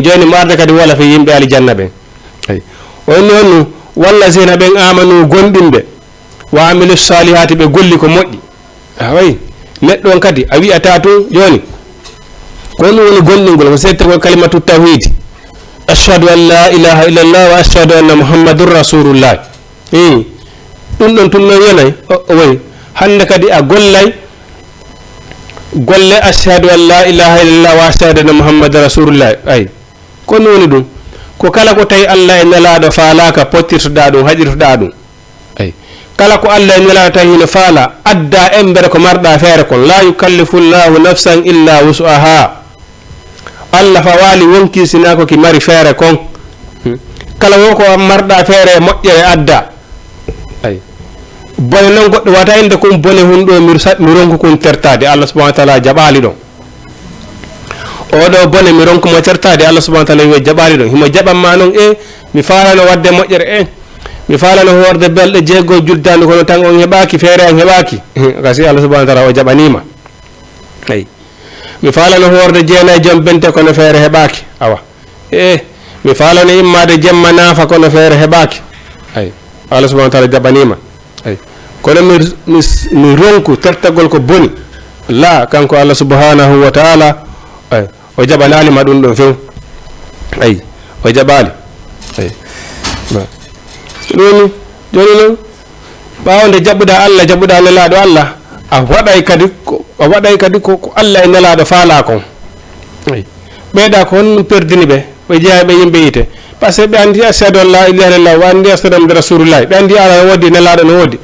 joni mo arde kadi wala fi yimɓe aljanna ɓen ay onni honnu walla sina ɓen amanu gonɗinɓe wa amilu salihati ɓe golli ko moƴƴi awayi neɗɗo on kadi a wiyata tun joni ko ɗum woni gonɗingol ko settagol kalimatu tawhid ashhadu an la ilaha illallah wa ashhadu anna muhammadun rasulullah ɗum ɗon tun non yonay o wayi hande kadi a gollay golle ashhadu an la ilaha illallah wa ashhadu anna muhammadun rasulullah ay ko ɗum woni ɗum ko kala ko tawi Allah e nelaɗo faalaka pottirtoɗa ɗum haƴirtoɗa ɗum ay kala ko Allah e nelaɗo tawi hino faala adda embere ko marɗa feere kon la yukallifu llahu nafsan illa wus'aha Allah fa waali wonki sinako ki mari feere kon kala wonko marɗa feere moƴƴere adda ay bone noon goɗɗo wata inde kum bone hunɗo mi ronku kum tertade Allah subhanahu wa ta'ala jaɓali ɗon oɗo bone mi ronku mo tertade Allah subhanahu wa ta'ala wi jaɓali ɗon himo jaɓanma noon mi falano wadde moƴƴere mi falano horde belɗe jeego juldande kono tan on heɓaki feere an heɓaki kasi Allah subhanahu wa ta'ala o jaɓanima ay mi falano horde jeenayi joom bente kono feere heɓaki awa mi falano immade jemma naafa kono feere heɓaki ay Allah subhanahu wa ta'ala jaɓanima ay kono mi ronku tertagol ko boni la kanko Allah subhanahu wa ta'ala ay o jaɓanalima ɗum ɗon few ay o jaɓali ay ɗoni joni noon ɓawde jaɓɓuɗa Allah jaɓɓuɗa nelaɗo Allah a waɗay kadi ko Allah e nelaɗo faala kon ay ɓeyɗa ko honno perdini ɓe ɓe jeeya ɓe yimɓe yite par ce que ɓe andi ashhadu an la ilaha illallah wa andi ashhadu anna rasulullah ɓe andi ala no wodi nelaɗo no wodi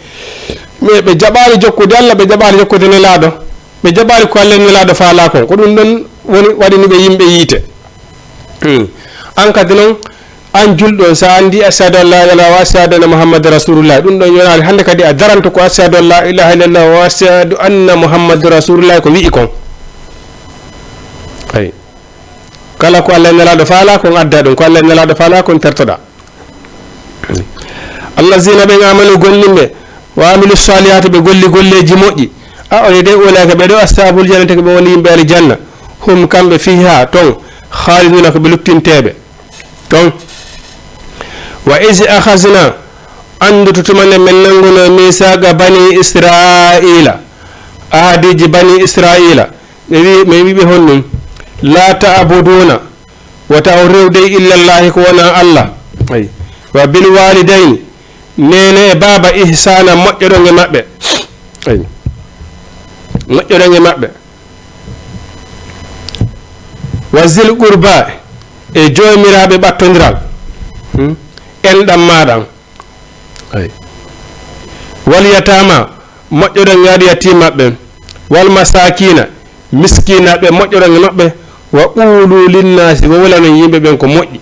mais ɓe jaɓali jokkude Allah ɓe jaɓali jokkude nelaɗo ɓe jaɓali ko Allah e nelaɗo faala kon ko ɗum ɗon woni waɗini ɓe yimɓe yiite an kadi noon an julɗo sa andi ashhadu an la ilaha wa ashhadu anna muhammadun rasulullah ɗum ɗon yonali hande kadi a daranto ko ashhadu an la ilaha illallah wa ashhadu anna muhammadun rasulullah ko wi'i kon ay kala ko Allah nelaɗo faala kon adda ɗum ko Allah nelaɗo faala kon tertoɗa allazina ɓen amanu gollimɓe wa amilu salihati ɓe golli golleji moƴƴi oni de ulaka ɓe ɗo ashabul jannati ko ɓe woni yimɓe aljanna hum kamɓe fiha ton khaliduna ko ɓe luttinteɓe ton wa is akhazna anduto tumane men nanguno misaga bani israila ahadiji bani israila ɓe wiɓe honnum la ta'buduna wata o rewde illallahi ko wona allah ay wa bil walidaini nene e baba ihsana moƴƴoɗon e maɓɓe ay moƴƴoɗon e maɓɓe wa zil qurba e jomiraɓe ɓattodiral enɗam maɗan ay wal yatama moƴƴoɗon e waɗi yatimaɓe wal masakina miskinaɓe moƴƴoɗon e maɓɓe wa ulu linnasi wo wolano yimɓe ɓen ko moƴƴi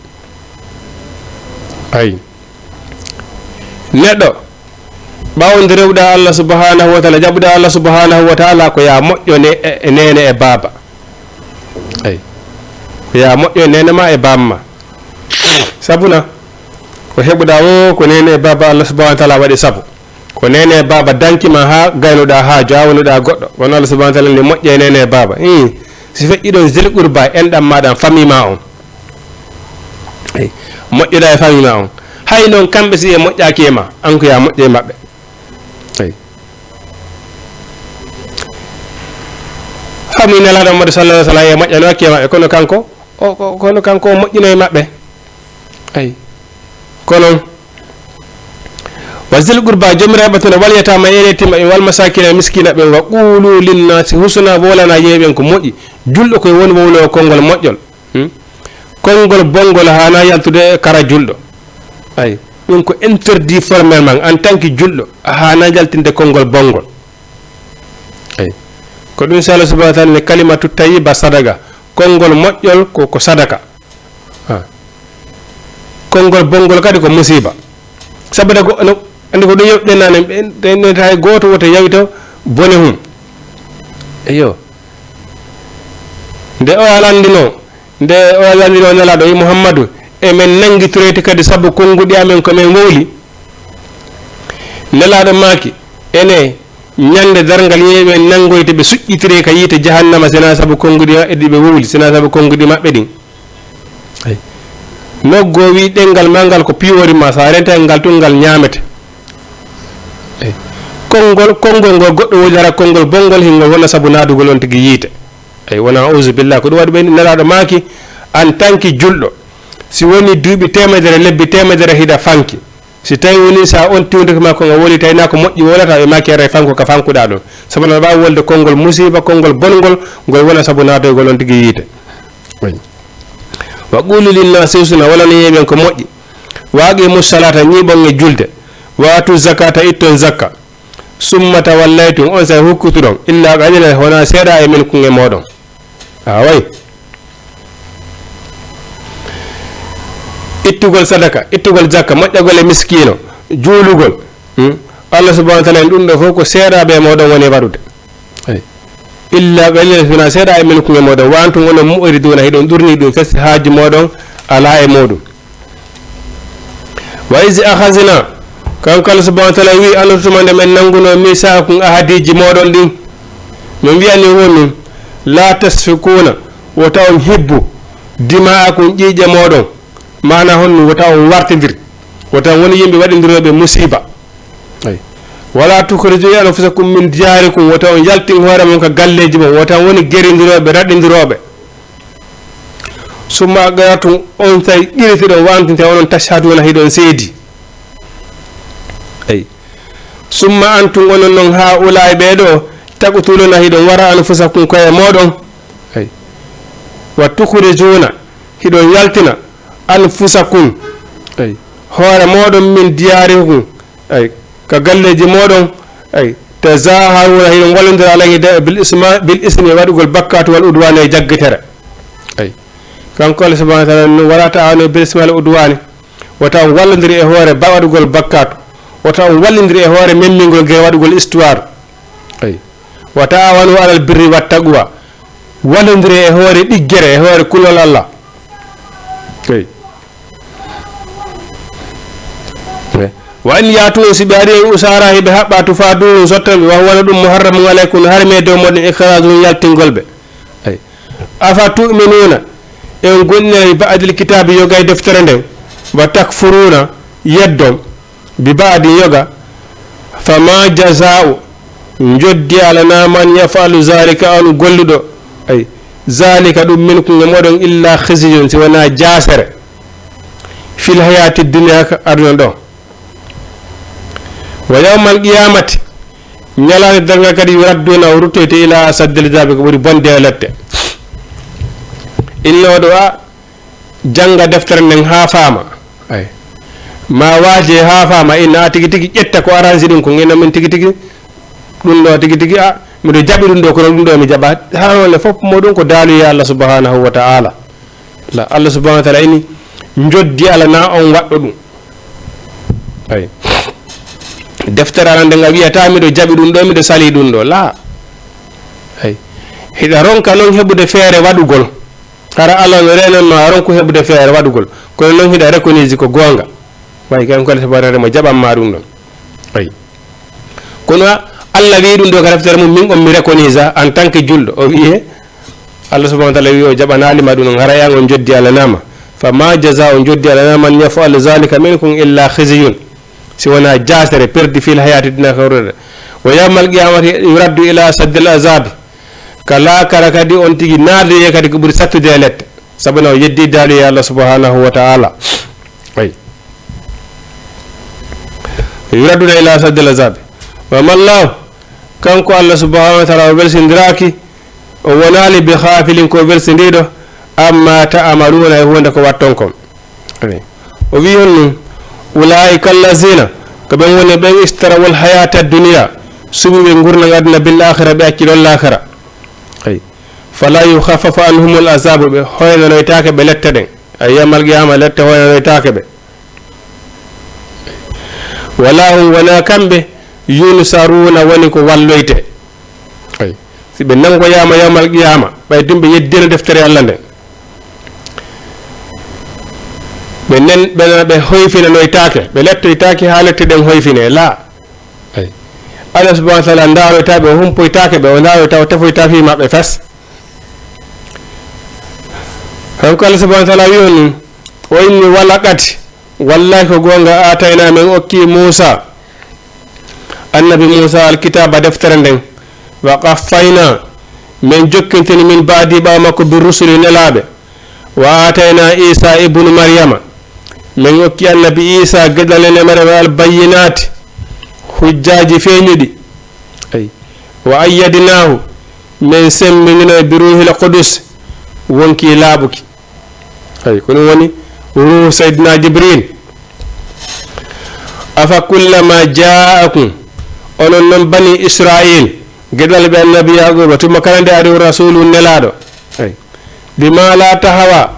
ay neɗɗo ɓawde rewɗa allah subhanahu wa taala jaɓuɗa allah subhanahu wa taala ko ya moƴƴo e nene e baba ay ko ya moƴƴo e nene ma e bamma sabuna ko heɓuɗa o ko nene e baba allah subhanahu wa taala waɗi sabu ko nene e baba dankima ha gaynuɗa haaju ha wonuɗa goɗɗo wono allah subhanahu wa taala ni moƴƴe e nene e baba si feƴƴi ɗon zil qurba enɗam maɗa famille ma on ay moƴƴuɗa e famille ma on hay noon kamɓe si e moƴƴaki e ma an ko ya moƴƴe e maɓɓe ay famille nelaɗo Muhammadu sallallahu alaihi wasallam e moƴƴano hakke e maɓɓe kono kanko o moƴƴino e maɓɓe ay kono wa zil qurba jomiraɓe tone walyatama ene timma ɓe wal masakina miskina ɓe wa qulu linnasi husna wolana yeɓen ko moƴƴi julɗo koye woni wowlo konngol moƴƴol konngol bongol hana yaltude kara julɗo ay ɗum ko interdit formellement en tant que julɗo hana jaltinde konngol bongol ay ko ɗum sa Allah subhanahu wa taala ne kalimatu tayyiba sadaga konngol moƴƴol ko sadaka konngol bongol kadi ko musiba sabude andi ko ɗum yewɗe nane hay goto woto yawito bone hum eyo nde o alandino nelaɗo wi Muhammadu emen nanguitorete kadi saabu konnguɗi amen komin wowli nelaɗo maki ene ñande dargal yeɓe nangoyte ɓe suƴƴitire ka yiite jahannama sina saabu konnguɗi maɓɓe ɗi ɓe wowli sina saabu konnguɗi maɓɓe ɗin ay noggo wi ɗengal ma ngal ko piwori ma sa renta ngal tun ngal ñamete ay konngol ngol goɗɗo wojara konngol bongol hingol wona saabu nadugol on tigui yiite ay wona auzu billah ko ɗum waɗi ɓe nelaɗo maki en tant que julɗo si woni duuɓi temedere lebbi temedere hiɗa fanki si tawi woni sa on tiwde ma ko woli tawina ko moƴƴi wolata e maki ara fanko ka fankuɗa ɗon sabu no wawi wolde konngol musiba konngol bongol ngol wona saabu nadoygol on tigui yiite wa qulu linnasi husna wala no yeɓen ko moƴƴi waaqi mussalata ñiɓon e julde watu zakata itton zakka summa tawallaytum on sa hukkutuɗon illa qalila wona seeɗa e min kunge moɗon away ittugol sadaka ittugol zakka moƴƴagol e miskino juulugol Allah subhanahu wa taala en ɗum ɗo fof ko seeɗaɓe moɗon woni waɗude ay illa qalila wona seeɗa e min kunge moɗon wa antum onon mu'riduna hiɗon ɗurni ɗum festi haaji moɗon ala e muɗum wa is akhazna kanko Allah subhanahu wa taala wi anotumande men nanguno misakum ahadiji moɗon ɗin min wiyani wonum la tasfikuna wota on hibbu dima'akum ƴiƴe moɗon mana honno wota on wartidir wota woni yimɓe waɗidiroɓe musiba ay wala tukriju anfusakum min diyarikum wota on yaltin hoore mon ka galleji mon wota woni geridiroɓe raɗidiroɓe summa garatum on tawi ɗiritiɗon wantum tawi onon tashhaduna hiɗon seedi ay summa antum onon noon ha ulay ɓeɗo taqutuluna hiɗon wara anfusakum koye moɗon ay wa tukhrijuna hiɗon yaltina anfusakum ay hoore moɗon min diyarikum ay ka galleji moɗon ay tazaharuna hiɗon wallodira alay bil ismi waɗugol bakkatu wal udwani e jaggitere ay kanko Allah subhanahu wa taala wala ta'awanu bil ismi wal udwani wata on wallodiri e hoore waɗugol bakkatu wata on wallodiri e hoore memmingol ge waɗugol histoire ay wa ta'awanu alal birri wat taqwa wallodiri e hoore ɗiggere e hoore kulol Allah ay wa an yatu sibari usara hibe habba tufadu sottam wa wala dum muharram alaykum harme do modin ikhrazu yaltingolbe ay afa tu'minuna en gonni ba'dil kitabi yoga deftere nde wa takfuruna yeddom bi ba'di yoga fama jazaa'u joddi alana man yafalu zalika an golludo ay zalika dum minkum modon illa khizyun si wana jasere fil hayati dunya ka aduna do wa yawmal qiyamati nyalaade danga kadi radduna rutete ila asaddil zabi ko buri bonde latte inno do janga deftere nden ha faama ay ma waje ha faama inna tigi tigi ƴetta ko arrange dum ko ngena men tigi tigi dum do tigi tigi mido jabi dum do ko dum do mi jaba ha wala fop modon ko dalu ya Allah subhanahu wa ta'ala la Allah subhanahu wa ta'ala ini njoddi ala na on waddo dum ay deftere arande nga wi'ata mido jabi dum do mido sali dum do la ay hida ronka non hebude feere wadugol kara Allah no renon no ronko hebude feere wadugol ko non hida recognize ko gonga way kan ko tabarare mo jabam ma dum non ay kono Allah wi dum do ka deftere mum min on mi recognize en tant que juldo o wi'e Allah subhanahu wa ta'ala wi o jabana lima dum ngara ya on joddi ala nama fama jazaa'u joddi ala nama man yaf'al zalika minkum illa khizyun si wana jasere perdi fil hayati dunya khawrada wa yawmal qiyamati yuraddu ila saddil azab kala karakadi on tigi naade ye kadi ko buri sattude lette sabana yeddi dalu ya Allah subhanahu wa ta'ala ay yuraddu ila saddil azab wa mallahu kanko Allah subhanahu wa ta'ala welsindiraki o wonali bi khafilin ko welsindido amma ta'amaluna e wonde ko watton kom o wi on ulaika allazina ko ben woni ben istarawul hayata ad-dunya subu be ngurna gadna bil akhirah be akki dol akhirah ay fala yukhaffafu anhum al-azab be hoyna no taake be lette den ayyamal qiyamah lette hoyna no taake be wala hum wana kambe yunusaruna woni ko walloyte ay sibe nango yama yamal qiyamah bay dimbe yeddina deftere Allah den benen be hoyfina no itaake be letto itaake halete den hoyfine la ay Allah subhanahu wa ta'ala ndaro tabe humpo itaake be ndaro taw tefo itaake mabbe fas hanko Allah subhanahu wa ta'ala yoni o inni walaqati wallahi ko gonga atayna men okki Musa annabi Musa alkitaba deftere den wa qaffayna men jokkintini min baadi ba makko bi rusuli nelabe wa atayna Isa ibn Maryama men okki annabi Isa gedalene mara al bayyinat hujjaji feñudi ay wa ayyadnahu men semmina bi ruhil qudus wonki labuki ay kono woni ruh sayyidina Jibril afa kullama ja'akum onon non bani Israil gedal be annabi Yaqub tuma kanande adu rasulun nelado ay bima la tahawa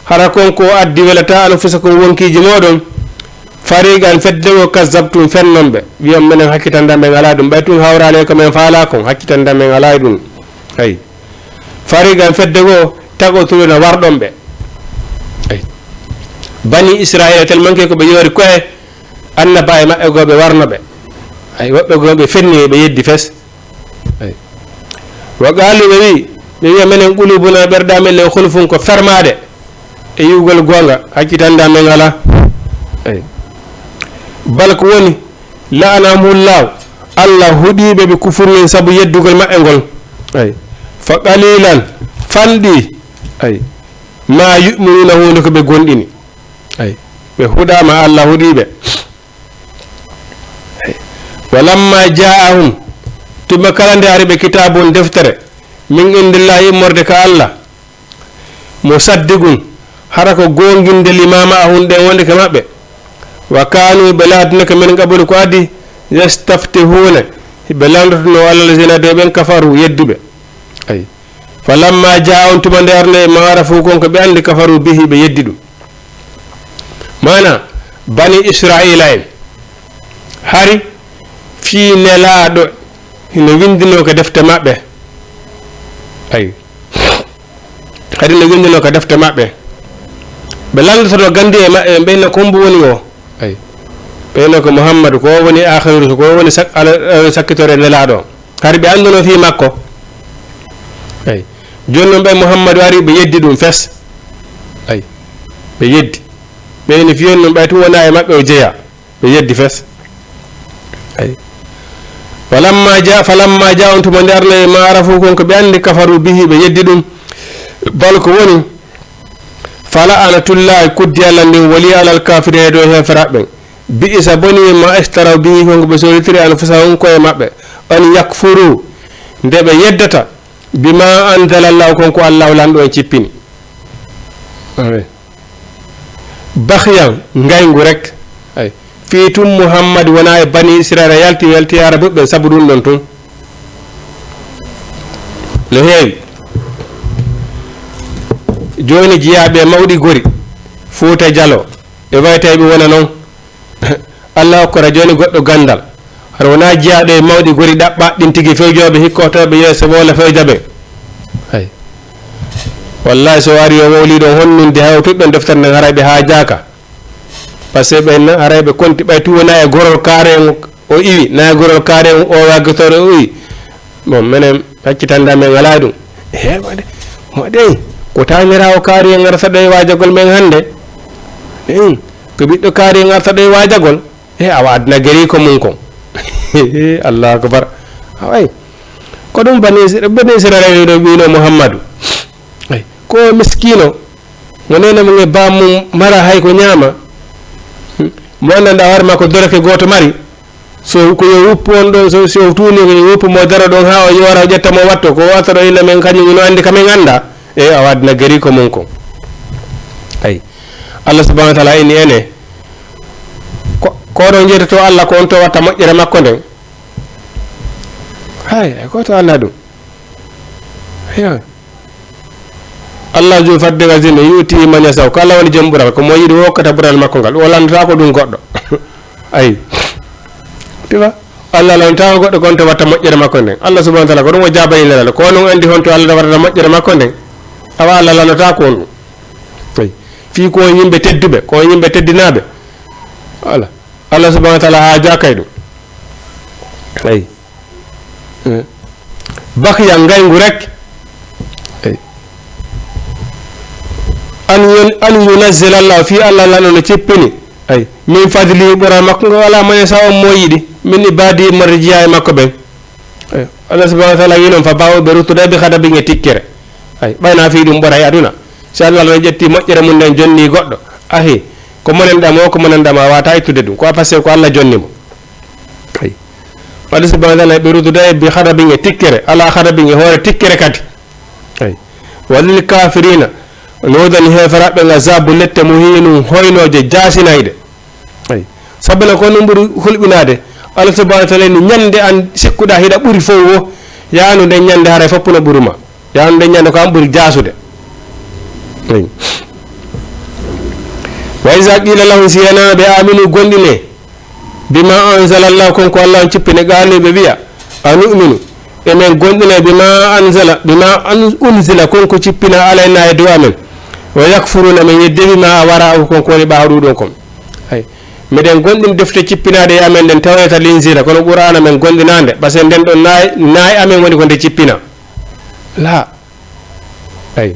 harakon ko addi welata anfusakum wonkiji modon farigan feddo kazzabtum fennombe wiyam menen hakkitanda men ala dum baytun hawrale ko men faala kon hakkitanda men ala dum ay farigan feddo tago tuluna wardombe ay bani Israil tel manke ko be yori ko annaba e mabbe gobe warnobe ay wobbe gobe fenni be yeddi fes ay wa galu wi be menen qulubuna berda men le khulfun ko fermade e yugol gonga hakkitanda men ala ay bal ko woni la'anamullahu Allah hudibe be kufurmin sabu yeddugol mabbe gol ay fa qalilan fandi ay ma yu'minuna hunde ko be gondini ay be hudama Allah hudibe walamma ja'ahum tuma kalande aribe kitabun deftere min indillahi morde ka Allah musaddiqun harako gonginde limama hunde wonde ka mabbe wa kanu baladnaka min qablu ko adi yastaftihuna belandoto no allazina de ben kafaru yeddube ay falamma ja'ahum tuma darne ma'arafu kon ko be andi kafaru bihi be yeddidu mana bani Israila hari fi nelado hino windino ko defte mabbe ay hadi no windino ko defte mabbe be landoto gandi e mabbe be no kombu woni o ay ɓeyno ko mouhammadou ko woni akhiru ko woni sakkitore nelaɗo har ɓe annduno fi makko ay joni noon ɓe mouhammadou ari ɓe yeddi ɗum fes ay ɓe yeddi ɓeyni fiyoni noon ɓay tum wona e maɓɓe o jeeya ɓe yeddi fes ay falamma ja on tuma nde arno e ma arafu kon ko ɓe andi kafaru bihi ɓe yeddi ɗum bal ko woni fala anatullahi kuddi allah ndin wali alal kafirine dow heferaɓɓen bi isa boni ma istaraw bihi konko ɓe soditiri anfusahum koye maɓɓe an yakfuru nde ɓe yeddata bima anzalallahu konko allahu lanɗo en cippini bahyan ngaygu rek ay fi tum mouhammad wona e bani israila yalti weltiyara ɓuɓɓe saabu ɗum ɗon tun no heewi joni jiyaɓe mawɗi gori Fouta Diallo e wayteɓe wona noon allah hokkora joni goɗɗo gandal haɗa wona jiyaɗo e mawɗi gori ɗaɓɓa ɗin tigui fewjoɓe hikkotoɓe yeeso wola fewjaɓe ay wallahi so ari o wowliɗo honnunde hawtuɓɓe deftere nde haraɓe ha jaaka par ce que ɓen arayɓe konti ɓay tu wona e gorol kaare o iwi na e gorol kaare o waggotore o iwi bon minen haccitande men ala ɗum heewade moɗey ko tamira o kaari en arta ɗo e wajagol men hannde ko ɓiɗɗo kaari en arta ɗo e wajagol awa adna gari ko mum kon allahu akbar away ko ɗum bani israila ɗo wino mouhammadou ay ko miskino mo nenamo e bammum mara hay ko ñaama mo annanda hoore ma ko dorake goto mari so ko yo wuppu on ɗo so tuuni ko yo wuppu mo daro ɗon ha o yora o ƴetta mo watto ko watta ɗo illa men kañum no andi kamen anda a wadna gari ko mum kon ay allah subahanahu wa taala ini ene koɗo jeetoto allah ko on to watta moƴƴere makko nden hay koto anda ɗum allah jo fadde wasine yuti man yasaw ko allah woni joom ɓural ko mo yiɗi hokkata ɓural makko ngal o landata ko ɗum goɗɗo ayi tiwa allah lantama goɗɗo ko on to watta moƴƴere makko nden allah subahana taala ko ɗum o jabani lelal ko non andi honto allah waɗata moƴƴere makko nden awa allah lanata ko on ɗum ayi fi ko yimɓe tedduɓe ko yimɓe teddinaɓe voilà allah subahana taala ha jakay ɗum ayi bakya ngaygu rek ayi an yunazzil allah fi allah lano no cippini ay min fadli ɓural makko ngo wala maña sa on mo yiɗi min ibadi marjiya e makko ɓen ay allah subahana taala wi noon fa bawɓe ruttude ɓe hada ɓe tikkere ay ɓayna fi ɗum ɓuura e aduna so allah no ƴetti moƴƴere mum nden jonni goɗɗo ahi ko monenɗam o ko monenɗam a wata ittude ɗum ko par ce que ko allah jonnimo ay allah subahana taala ɓe ruttude ɓe hada ɓe tikkere ala hada ɓe hoore tikkere kadi ay walil kafirina nodani heferaɓe nga zabu lette muhinum hoynoje jasinayde ay sabuna ko no ɓuuri hulɓinade allah subahana taala ni ñande an sikkuɗa hiɗa ɓuuri fof o yanu nde ñande haara foppuno ɓuuruma yanu nde ñande ko an ɓuuri jasude ay wa isa qila lahum siyanaɓe aminu gonɗine bima anzala llah konko allah on cippine qaliɓe wiya anu'minu emen gonɗine bima unzila konko cippina alayna e dow amen wa yakfuruna min yeddewi ma wara konko woni ɓawɗuɗon kon ay miɗen gonɗin defte cippinade e amen nden taweta linzira kono qur'ana men gonɗinande par ce que nden ɗon nayi amen woni ko nde cippina la ay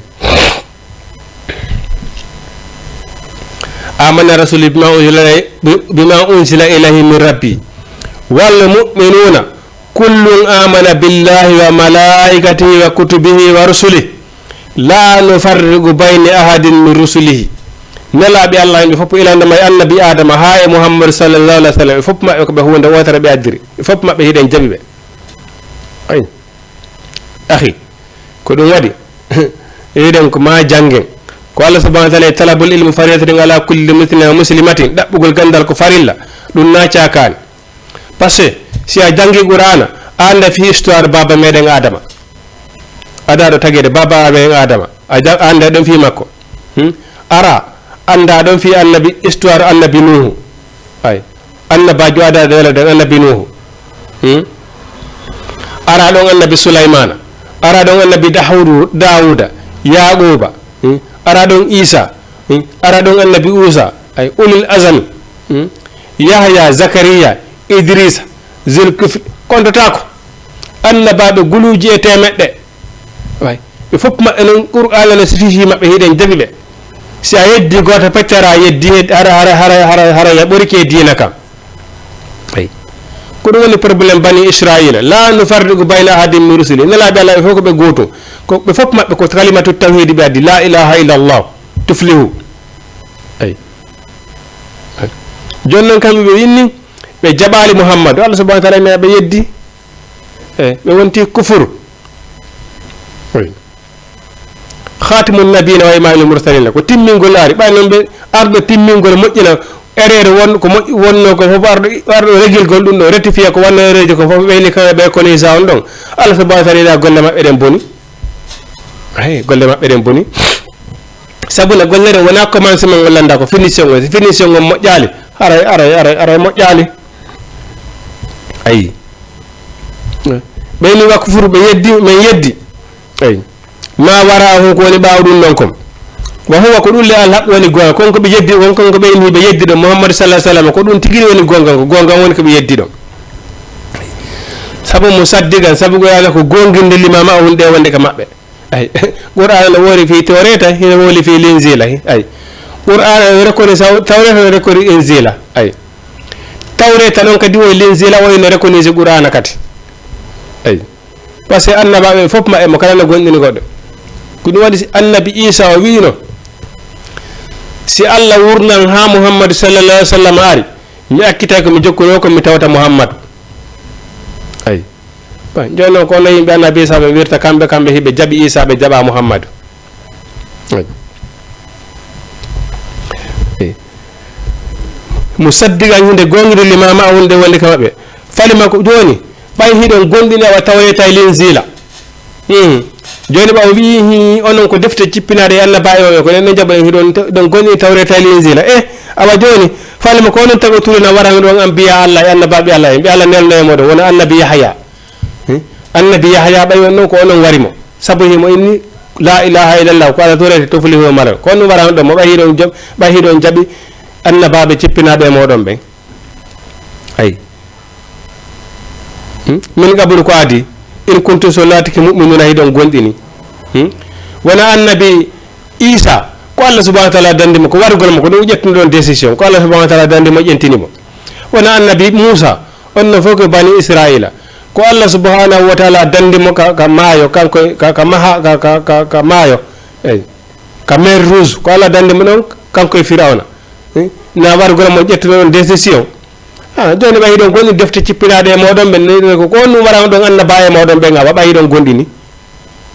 amana rasuli bima unzila ilayhi min rabbi wal mu'minuna kullun amana billahi wa malaikatihi wa kutubihi wa rusulihi la nufarriqu bayna ahadin min rusulihi nelaɓe allah yimɓe fof ilandema e annabi adama ha e mouhammadu sallallahu alih w sallam e fof maɓɓe koɓe hunde wotere ɓe addiri e fof maɓɓe hiɗen jaaɓi ɓe ay ahi ko ɗum waɗi eɗen ko ma janggen ko allah subahana taala e talabul ilmu faridatin ala kulli muslimin wa muslimatin ɗaɓɓugol gandal ko farilla ɗum na cakani par ce que si a jangi qur'ana a anda fi histoire baba meɗen adama ada ɗo tagede baba meɗen adama a anda ɗon fi makko ara anda ɗon fi annabi histoire annabi nuhu ay annabajo ada ɗo weladen annabi nuhu ara ɗon annabi sulaymana ara ɗon annabi dawuda yaquba ara ɗon isa ara ɗon annabi usa ay ulil azami yahya zakariya idrisa zulkifli kontotako annabaɓe guluji e temeɗɗe way ɓe fof maɓɓe noon qur'ana no sifiji maɓɓe hiɗen jagi ɓe si a yeddi goto peccata yeddi hara yaɓorike e dina kam ay ko ɗum woni probléme bani israila la nufarriqu bayna ahadin min rusuli nelaɓe allah ɓe fof ko ɓe goto ko ɓe fof maɓɓe ko kalimatu tawhidi ɓe addi la ilaha illa llah tuflihu ay joni noon kamɓe ɓe winni ɓe jaɓali mouhammadou allah subahana taala ina ɓe yeddi ɓe wonti kufur khatimun nabina wa imamul mursalina ko timmingol ari ɓay noon ɓe arɗo timmingol moƴƴina erreur won ko wonno ko fof arɗo régilgol ɗum ɗo rectifié ko wonno erreur ko fof ɓeyni kamɓe écolisa on ɗon allah subahana taala ina golle maɓɓe ɗen boni ay golle maɓɓe ɗen boni sabu no gollere wona commencement o landa ko finition o finition on moƴƴali aray moƴƴali ayi ɓeyni wakfuru ɓe yeddi min yeddi ayi ma wara hu ko woni ɓaawo ɗum noon kom wa huwa ko ɗum le alhaq woni gonga konko ɓe yeddi won konko ɓeyni ɓe yeddi ɗon mouhammadou sallah sallam ko ɗum tigui woni gonga ko gonga woni koɓe yeddi ɗon sabu mo saddigan sabu goyala ko gonginde limama o hunde wonde ka maɓɓe ay qur'an no wori fi tawreta hina woli fi linzila ay qur'an no rekoni tawreta no rekoni inzila ay tawreta noon kadi woy linzila woyno rekonise qur'ana kadi ay par ce que annabaɓe fof maɓɓe mo kala no gonɗini goɗɗo ko ɗum waɗi annabi isa o wino si allah wurnan ha mouhammadou sallallah alih w sallam ari mi akkitay komi jokkuno ko mi tawta mouhammadou ay joni noon ko no yimɓe annabi isa ɓe wirta kamɓe hiɓe jaaɓi isa ɓe jaaɓa mouhammadou mo saddigan hunde gonguide limama hunde wonde ka maɓɓe falima ko joni ɓay hiɗon gonɗini awa tawreta e linzila joni ɓaw wi onon ko defte cippinaɗe e annaba e ko nen jaɓa hiɗon ɗon gonɗini tawreta e linzila awa joni falima ko onon tago turina warani ɗon ambiya allah e annabaɓe allah en ɓe allah nelno e moɗon wona annabi yahya annabi yahya ɓay on noon ko onon warimo saabu himo inni la ilaha illallah ko ala tawrete tuflihu mara ko on warani ɗon mo ɓay hiɗon jaaɓi annabaɓe cippinaɓe e moɗon ɓen ayi min qablu ko adi in kuntum so laatiki mu'minuna hiɗon gonɗini wona annabi isa ko allah subahana taala dandimo ko wargol mo ko ɗum ƴettuno ɗon décision ko allah subahana taala dandimo ƴentinimo wona annabi moussa on no fof ko bani israila ko allah subhanahu wa taala dandimo ka maayo kanko ka maayo eyi ka mer rouge ko allah dandimo ɗon kanko e firawna na wargol mo ƴettuno ɗon décision joni ɓayi ɗon gonɗi defte cippinaɗe e moɗon ɓe ko on ɗum warano ɗon annaba e moɗon ɓe gawa ɓayi ɗon gonɗini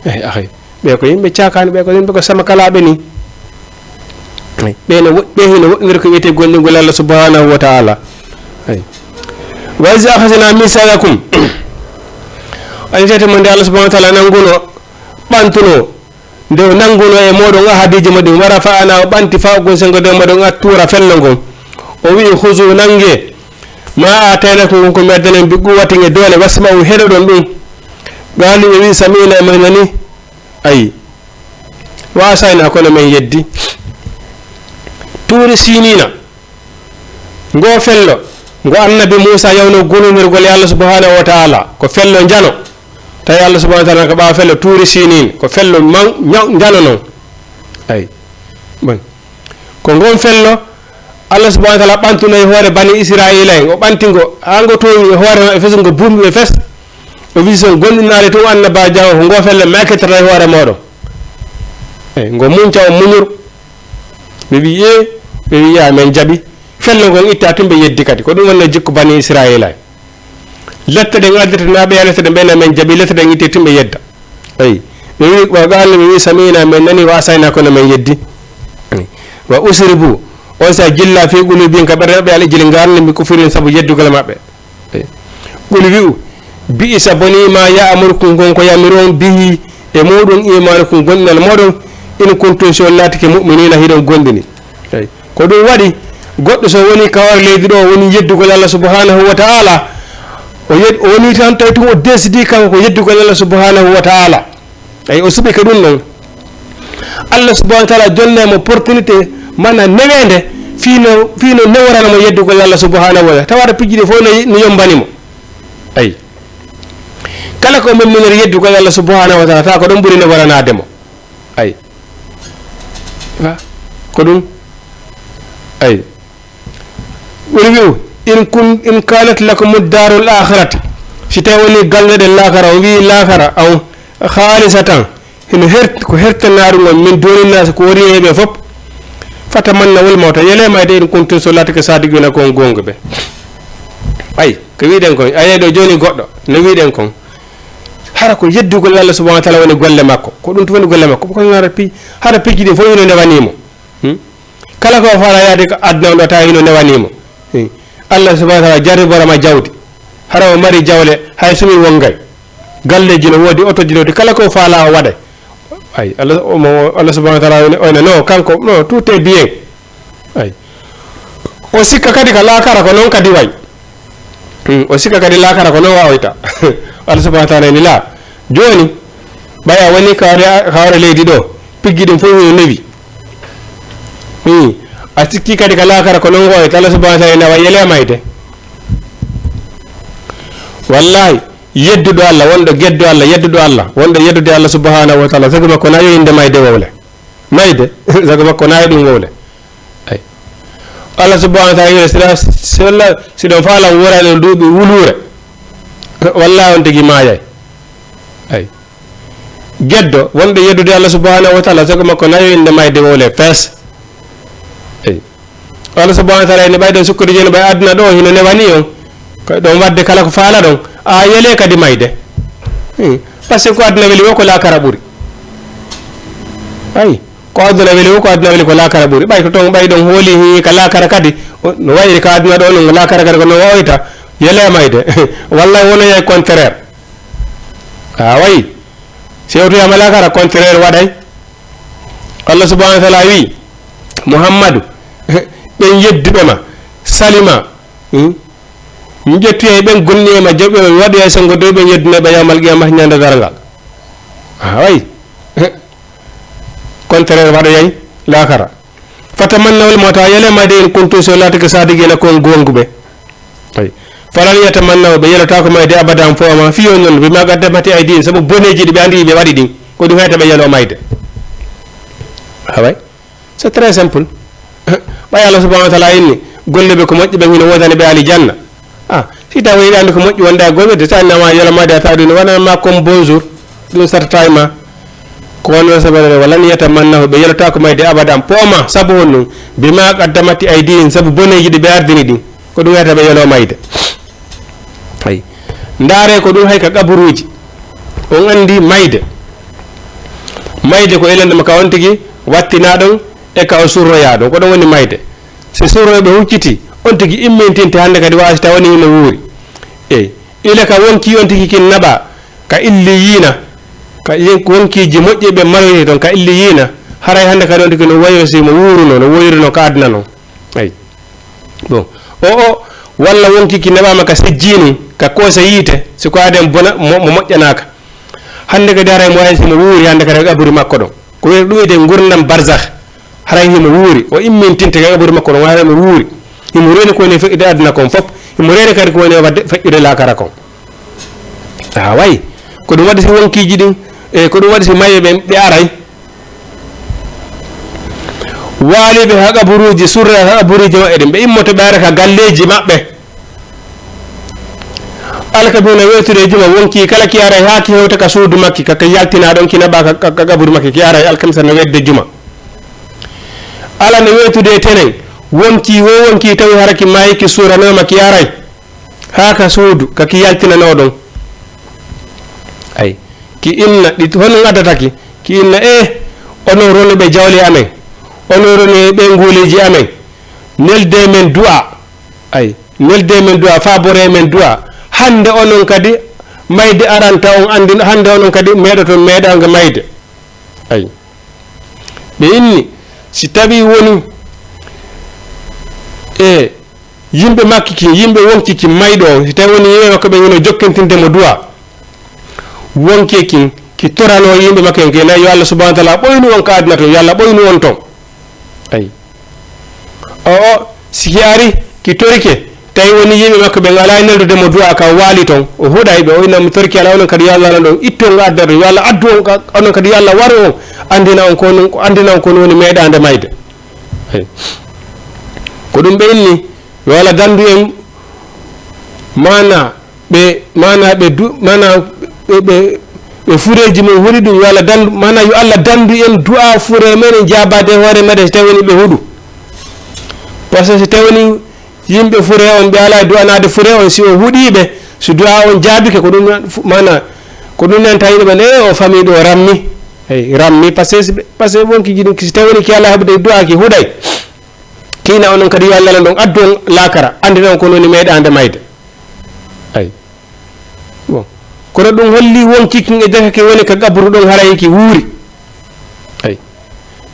eyi ɓe ko yimɓe cakani ɓe ko yimɓe ko samakalaɓe ni ɓe hino woɗɗinir ko wiyete gonɗingol allah subhanahu wa taala wa is akhasna misagakum anitete mo nde allah subahana wa taala nanguno ɓantuno nde nanguno e moɗon ahadiji moɗin wara fa ana o ɓanti fawgon sengo de moɗon attura fello ngon o wi husu nangue ma ataynakum gon ko mi addanen bi quwwatin e doole wasma'u heɗo ɗon ɗum gaali ɓe wi samina e men nani ayi wa asayna kono men yeddi tuuri sinina ngo fello ngo annabi moussa yawno gononirgol e allah subhanahu wa taala ko fello jano tawi allah subahana taala ko ɓawa fello tuuri sinin ko fello jano noon ayi bon ko ngon fello allah subahana taala ɓantuno e hoore bani israila en o ɓantingo ha ngo towi e hoore maɓe fes ngo bumɓi ɓe fes o wi son gonɗinade to annaba jaw ko ngo felle makketata e hoore moɗon eyi ngo munca o muñur ɓe wi ɓe wi men jaaɓi fello ngon itta tumɓe yeddi kadi ko ɗum wonno jikku bani israila en lette ɗen addata naɓe ya lette ɗe mbiyana men jaaɓi lette ɗen itte tumɓe yedda eyi ɓe wi ɓagalno ɓe wi samina men nani wa asayna kono men yeddi wa usribu on sa jilla fi qulubihim ka ɓerɗe maɓɓe ala jili garnimi kufirin saabu yeddugol maɓɓe qul wi'u bi'sa boni ma ya'murukum gon ko yamiron bihi e moɗon imanukum gonɗinal moɗon in kuntum so laatike mu'minina hiɗon gonɗini ko ɗum waɗi goɗɗo so woni kawar leydi ɗo woni yeddugol allah subhanahu wa taala o woni tan tawi tun o décidi kanko ko yeddugol allah subhanahu wa taala ay o suɓi ka ɗum noon allah subhanahu wa taala jonnemo opportunité mana newede fiino newaranamo yeddugol Allah subhanahu wa taala tawata pijjiɗi fof no yombanimo ayi kala ko memminori yeddugol Allah subhanahu wa taala tawa ko ɗon ɓuri newaranademo ayi ko ɗum ayi ɓuri wi'u in kanat lakum darul akhirata si tawi woni galleɗen lakara o wi lakara aw halisatan hino ko hertanarugol min duninnasi ko woni heɓe fof fatamannawol mawta yelemayde in kuntum so latike sadigina kon gonga ɓe ayi ko wiɗen kon ayeɗo joni goɗɗo no wiɗen kon hara ko yeddugol Allah subhanahu wa taala woni golle makko ko ɗum to woni golle makko ko hara pijji ɗi fof hino newanimo kala ko fala yaade ko adna ɗo tawa hino newanimo Allah subhanahu wa taala jarriborama jawdi hara o mari jawle hay sumi wongay galleji no woodi otoji no kala ko faala o waɗa ay Allah subhanahu wa taala oyna no kanko no tout est bien ay o sikka kadi ka lakara ko noon kadi way o sikka kadi lakara ko noon wawoyta Allah subhanahu wa taala ni la joni ɓaya woni kawre leydi ɗo piggi ɗum fof no newi a sikki kadi ka lakara ko noon wawoyta Allah subhanahu wa taala nawa yelemayde wallahi yedduɗo Allah wonɗo geddo Allah yedduɗo Allah wonɗo yeddude Allah subhanahu wa taala sago makko nayi inde mayde wowle mayde sago makko nayi ɗum wowle ay Allah subhanahu wa taala siɗon faalan wurani duuɓi wulure wallahi on tigi mayay ay geddo wonɗo yeddude Allah subhanahu wa taala sago makko nayi inde mayde wowle fees ay Allah subhanahu wa taala ne ɓayɗon sukkude joni ɓay aduna ɗo hino newani on ɗon wadde kala ko faala ɗon a yele kadi mayde par ce que ko aduna weli wo ko lakara ɓuuri ay ko aduna weli wo ko aduna weli ko lakara ɓuuri ɓay to toon ɓay ɗon hooli ka lakara kadi no wayri ka aduna ɗo no lakara kadi kono wawoyta yele mayde wallahi wono yey contraire a wayi sewtoyama lakara contraire waɗay Allah subhanahu wa taala wi Muhammadu ɓen yedduɓema salima jettuye ɓen gonni ema joɓɓe ɓe waɗi ay sango dow ɓe yedduneɓe yawmal qiyama ñande dargal way contraire waɗa yay lakara fatamannawol mota yelemade en kuntum so latike sadigina kon gonguɓe ay falan yatamannaw ɓe yelata ko mayde abadan fo ma fiyo noon bima qaddamati aydin sabu boneji ɗi ɓe andi ɓe waɗi ɗin ko ɗum heyta ɓe yelo mayde away c'est très simple ɓay Allah subhanahu wa taala inni golle ɓe ko moƴƴi ɓe hino wodani ɓe ali janna si tawi yiɗi andi ko moƴƴi wonda e golle de so annama yelomade a tawa ɗum waɗanma comme bonjour ɗum sarta e ma ko wonno sabare walan yatamannahu ɓe yelota ko mayde abadan pooma sabu hon ɗum bima qaddamati aydihim sabu boneji ɗi ɓe ardini ɗin ko ɗum wiyata ɓe yelo mayde ay ndaare ko ɗum hay ka qaburuji on andi mayde ko elende ma ka on tigi wattina ɗon e ka o surroya ɗon ko ɗon woni mayde so surroɓe hucciti on tigi immintinte hande kadi wasi taw woni hino wuuri eyi ila ka wonki on tigi kin naɓa ka illiyina ka wonkiji moƴƴi ɓe maroyni toon ka illiyina haray hande kadi on tigi no wayosimo wuuruno no woyrino ka aduna noon ayi bon o walla wonkiki naɓama ka sejjini ka koosa yiite siko aden bona mo moƴƴanaka hande kadi haray mo waysimo wuuri hande kadi ƙaburi makko ɗon ko wiya ɗum wiyete gurdam barzakh haray himo wuuri o immintinte ka ƙaburi makko ɗon haray mo wuuri himo reni ko woni feƴƴude aduna kon fof himo reni kadi ko woni wadde feƴƴude lakara kon a wayi ko ɗum waɗi si wonkiji ɗin e ko ɗum waɗi si maye ɓe aray waaliɓe ha ƙaburuji surre ha ƙaburuji maɓɓe ɗin ɓe immoto ɓe ara ka galleji maɓɓe alkabina wertude juma wonki kala ki aray ha ki hewta ka suudu makki kaka yaltina ɗon ki naɓa ka ƙaburu makki ki aray alkamisa no wedde juma ala no wertude tenen wonki wo wonki tawi hara ki mayi ki suranoma ki aray ha ka suudu kaki yaltinano ɗon ay ki inna ɗi hono addataki ki inna onon ronoɓe jawle amen onon roni ɓe nguuleji amen nelde men du'a ay nelde men du'a fabore men du'a hande onon kadi mayde aranta on andi hande onon kadi meɗoto meeɗanga mayde ay ɓe inni si tawi woni yimɓe makki ki yimɓe wonki ki mayɗo on si tawi woni yimɓe makko ɓe wino jokkentindemo duwa wonki kin ki torano yimɓe makko en kena yo Allah subhanahu wa taala ɓoynu on ka aduna toon yo Allah ɓoynu on toon ay o siki ari ki torike tawi woni yimɓe makko ɓe ngala neldude mo du'a ka waali toon o huɗay ɓe o winamo torki ala onon kadi yo Allah ɗon itton addata yo Allah addu on onon kadi yo Allah waru on andina on ko woni meeɗade mayde ko ɗum ɓe inni yo Allah dandu en ɓe fureji mum huuɗi ɗum yo Allah dandu mana yo Allah dandu en du'a fure men e jabade hoore meɗen so tawi woni ɓe huuɗu par ce que so tawi woni yimɓe fure on ɓe ala du'anade fure on si o huuɗiɓe so du'a on jaabike ko ɗum mana ko ɗum nen tawiɗo ɓen o famille ɗo rammi rammi par ce que wonki jiɗum so tawi woni ki Allah heɓde du'a ki huuɗay kina onon kadi yo Allah ɗon addu on lakara andina on ko woni meeɗade mayde bon kono ɗum holli wonki e defeke woni ka gaburu ɗon haray ki wuuri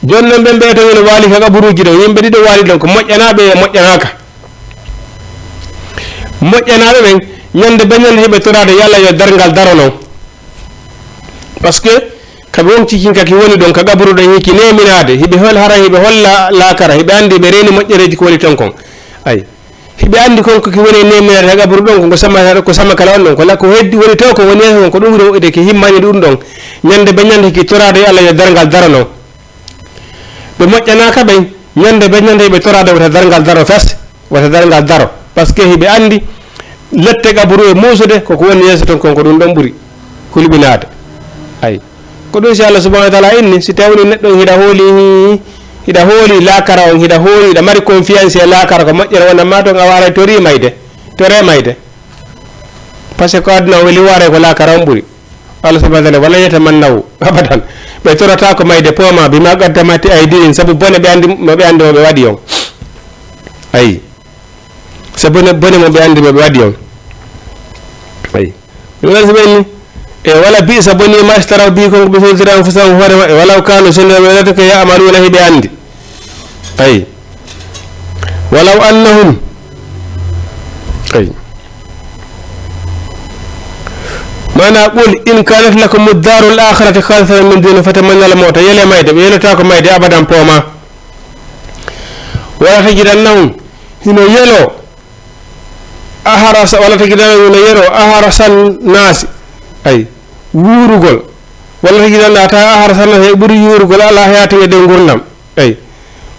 joni noon ɓen ɓeyta woni waali ka gaburuji ɗon yimɓe ɗiɗo waali ɗon ko moƴƴanaɓe e moƴƴanaka moƴƴanaɓe ɓen ñande beñande heɓe torade yo Allah yo dargal daro noon par ce que kaɓe wonkikin kaki woni ɗon ka gaburu ɗon hiki neminade hiɓe hol hara hiɓe holla lakara hiɓe andi ɓe reeni moƴƴereji ko woni ton kon hiɓe andi kon koki woni neminade ha gaburu ɗon ko sama kala on ɗon ko heddi woni taw ko woni yeeso kon ko ɗum wuri woɗɗude ki himmani ɗum ɗon ñande beñande hiki torade yo Allah yo dargal daro noon ɓe moƴƴanaka ɓen ñande beñande hiɓe torade wata dargal daro fes wata dargal daro par ce que hiɓe andi lette gaburu e muusude koko woni yeeso ton kon ko ɗum ɗon ɓuuri hulɓinade ko ɗum si Allah subhanahu wa ta'ala inni si tawni neɗɗo hiɗa hooli lakara on hiɗa hooli hiɗa mari confiance e lakara ko moƴƴere wonanma toon a waray to remayde par ce que ko aduna weli ware ko lakara on ɓuuri Allah subhanahu wa ta'ala wala yatamannahu abadan ɓe torata ko mayde pooma bima qaddamati aydihim sabu bone ɓe andi mo ɓe waɗi on sabu bone mo ɓe andi mo ɓe waɗi on ɗum ɓenni e wala bisa boni ma istaraw bi ko be fodira anfusahum hoore maɓɓe walaw kanu sunna welata ko ya'maluna hiɓe andi walaw annahum mana qul in kanat lakum ad-darul akhirati khalisatan min duni fatamanna al-mauta yele mayde ɓe yelata ko mayde abadan pooma wala tajidannahum hino yelo aharasa wala tajidannahum hino yelo aharasan nasi wuurugol walla tigi tan ata ahara sanna he ɓuri yuurugol ala hayati e de gurdam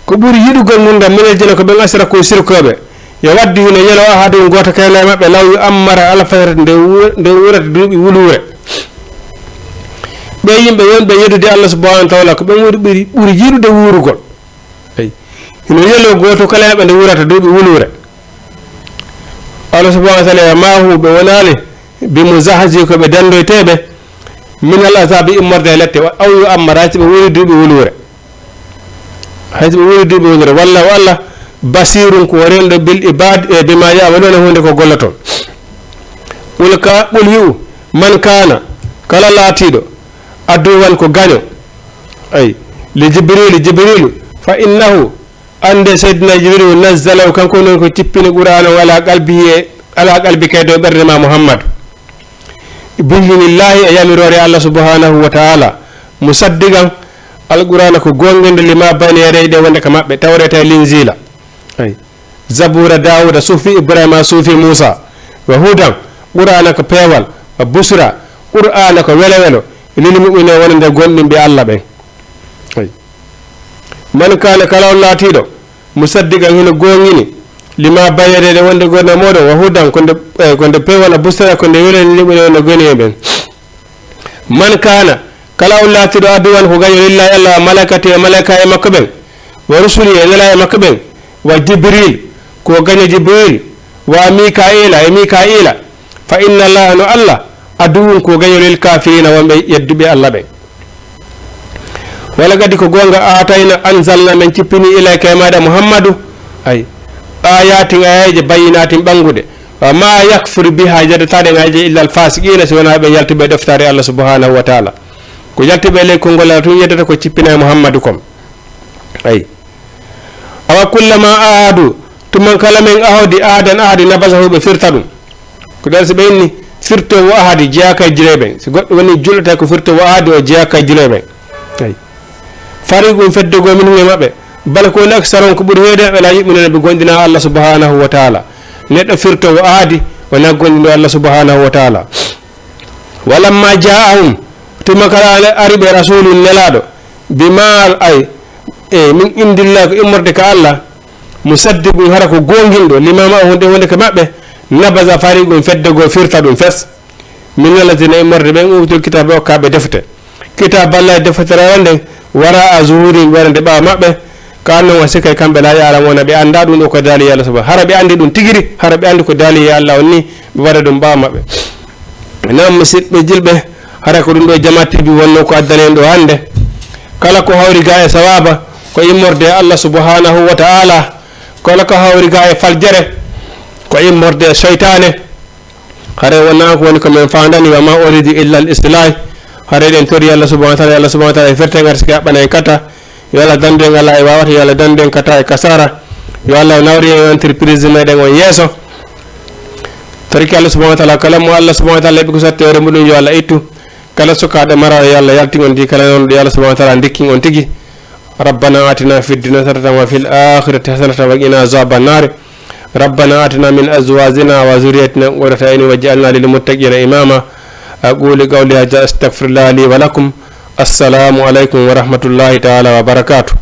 ko ɓuri yiɗugol gurdam minen jena ko ɓen asira koye sirkoɓe yo waddi hino yelo ahade goto kayna e maɓɓe law yu ammara ala fayrata nde wurata duuɓi wuluure ɓe yimɓe wonɓe yedude Allah subhanahu wa ta'ala ko ɓen woni ɓuri yiɗude wuurugol hino yelo goto kala heɓe nde wurata duuɓi wuluure Allah subhanahu wa ta'ala mahu ɓe wonali bimo zahzi ko ɓe dandoyteɓe min al azabi immorde e lette aw yu ammara hayso ɓe woni duuɓi wuluure walla o Allah basirun ko renɗo bil ibad e bima yamaluna hunde ko golla toon ɓul yi'u man kana kala laatiɗo adduwan ko gaño li jibrilu fa innahu ande seydina jibrilu nazzalahu kanko noon ko cippini qur'ana o ala qalbi kay dow ɓerde ma muhammadu bi'iznillahi e yamirore Allah subhanahu wa ta'ala musaddiqan alqur'ana ko gongende lima bayna yadayhi de wonde ka mabbe tawreta linzila zabura dawuda sufi ibrahima sufi musa wa hudan qur'ana ko pewal wa busra qur'ana ko welewelo lil mu'mina wonde gondim be Allah ben man kana kala latido musaddiqan hino gongini lima bayade wonde gonna modo wa hudan konde pewala busara konde welani liɓe no goni e ɓen man kana kala on laatiɗo adduwan ko gaño lillahi Allah malaikati e malaika e makko ɓen wa rusuli e nela e makko ɓen wa jibril ko gaño jibril wa mikaila e mikaila fa inna allaha no Allah adduwum ko gaño lil kafirina wonɓe yedduɓe Allah ɓen wala gadi ko gonga atayna anzalna men cippini ilayka e maɗa muhammadu ayatin ayaje bayinatin ɓangude wa ma yakfur biha jadatade ngaje illa al fasiqina so wona ɓe yaltuɓe deftare Allah subhanahu wa ta'ala ko yaltuɓe ley konngol Allah tun yeddata ko cippina e muhammadu kom awa kullama ahadu tuman kala men ahadi nabasahu ɓe firta ɗum ko ɗen so ɓe inni firtowo ahadi jeyaka e jireɓen so goɗɗo woni julɗata ko firtowo ahadi o jeyaka e jireɓen farigum feddogo min e maɓɓe bal ko aksaron ko ɓuri heede wala yu'minuna ɓe gondina Allah subhanahu wa ta'ala neɗɗo firto o aadi wona gondindo Allah subhanahu wa ta'ala walamma ja'ahum tuma kala ari ɓe rasulun nelaɗo bima ay min indillah ko immorde ka Allah musaddiqun hara ko gonginɗo limama hunde wonde ko maɓɓe nabaza fariqum fedde go firta ɗum fes min alladina immorde ɓen utul kitabe okkaɓe defte kitab Allah deftere wonde wara a zuhuri warande ɓawa maɓɓe kanno wa sikay kamɓe la yaran wona ɓe anda ɗum ɗo ko daali Allah subhanahu hara ɓe andi ɗum tigiri hara ɓe andi ko daali Allah on ni ɓe waɗa ɗum ɓawa maɓɓe nam musidɓe jilɓe hara ko ɗum ɗo jamatibi wonno ko addani en ɗo hande kala ko hawri ga e sawaba ko immorde Allah subhanahu wa ta'ala kala ko hawri ga e faljere ko immorde shaytane hare wonna ko woni ko men fandani wa ma uridi illa al islah hare den tori Allah subhanahu wa ta'ala ferte ngar ski abana en kata yo Allah dande ngala e wawata yo Allah dande en kata e kasara yo Allah nawri en entreprise meden on yeso tori Allah subhanahu wa ta'ala kala mo Allah subhanahu wa ta'ala be ko satte ore mudum yo Allah ittu kala sukaade mara yo Allah yalti on di kala non yo Allah subhanahu wa ta'ala dikki on tigi ربنا آتنا في الدنيا حسنة وفي الآخرة حسنة وقنا عذاب النار ربنا آتنا من أزواجنا وذريتنا قرة أعين واجعلنا للمتقين إماما أقول قولي هذا أستغفر الله لي ولكم السلام عليكم ورحمة الله تعالى وبركاته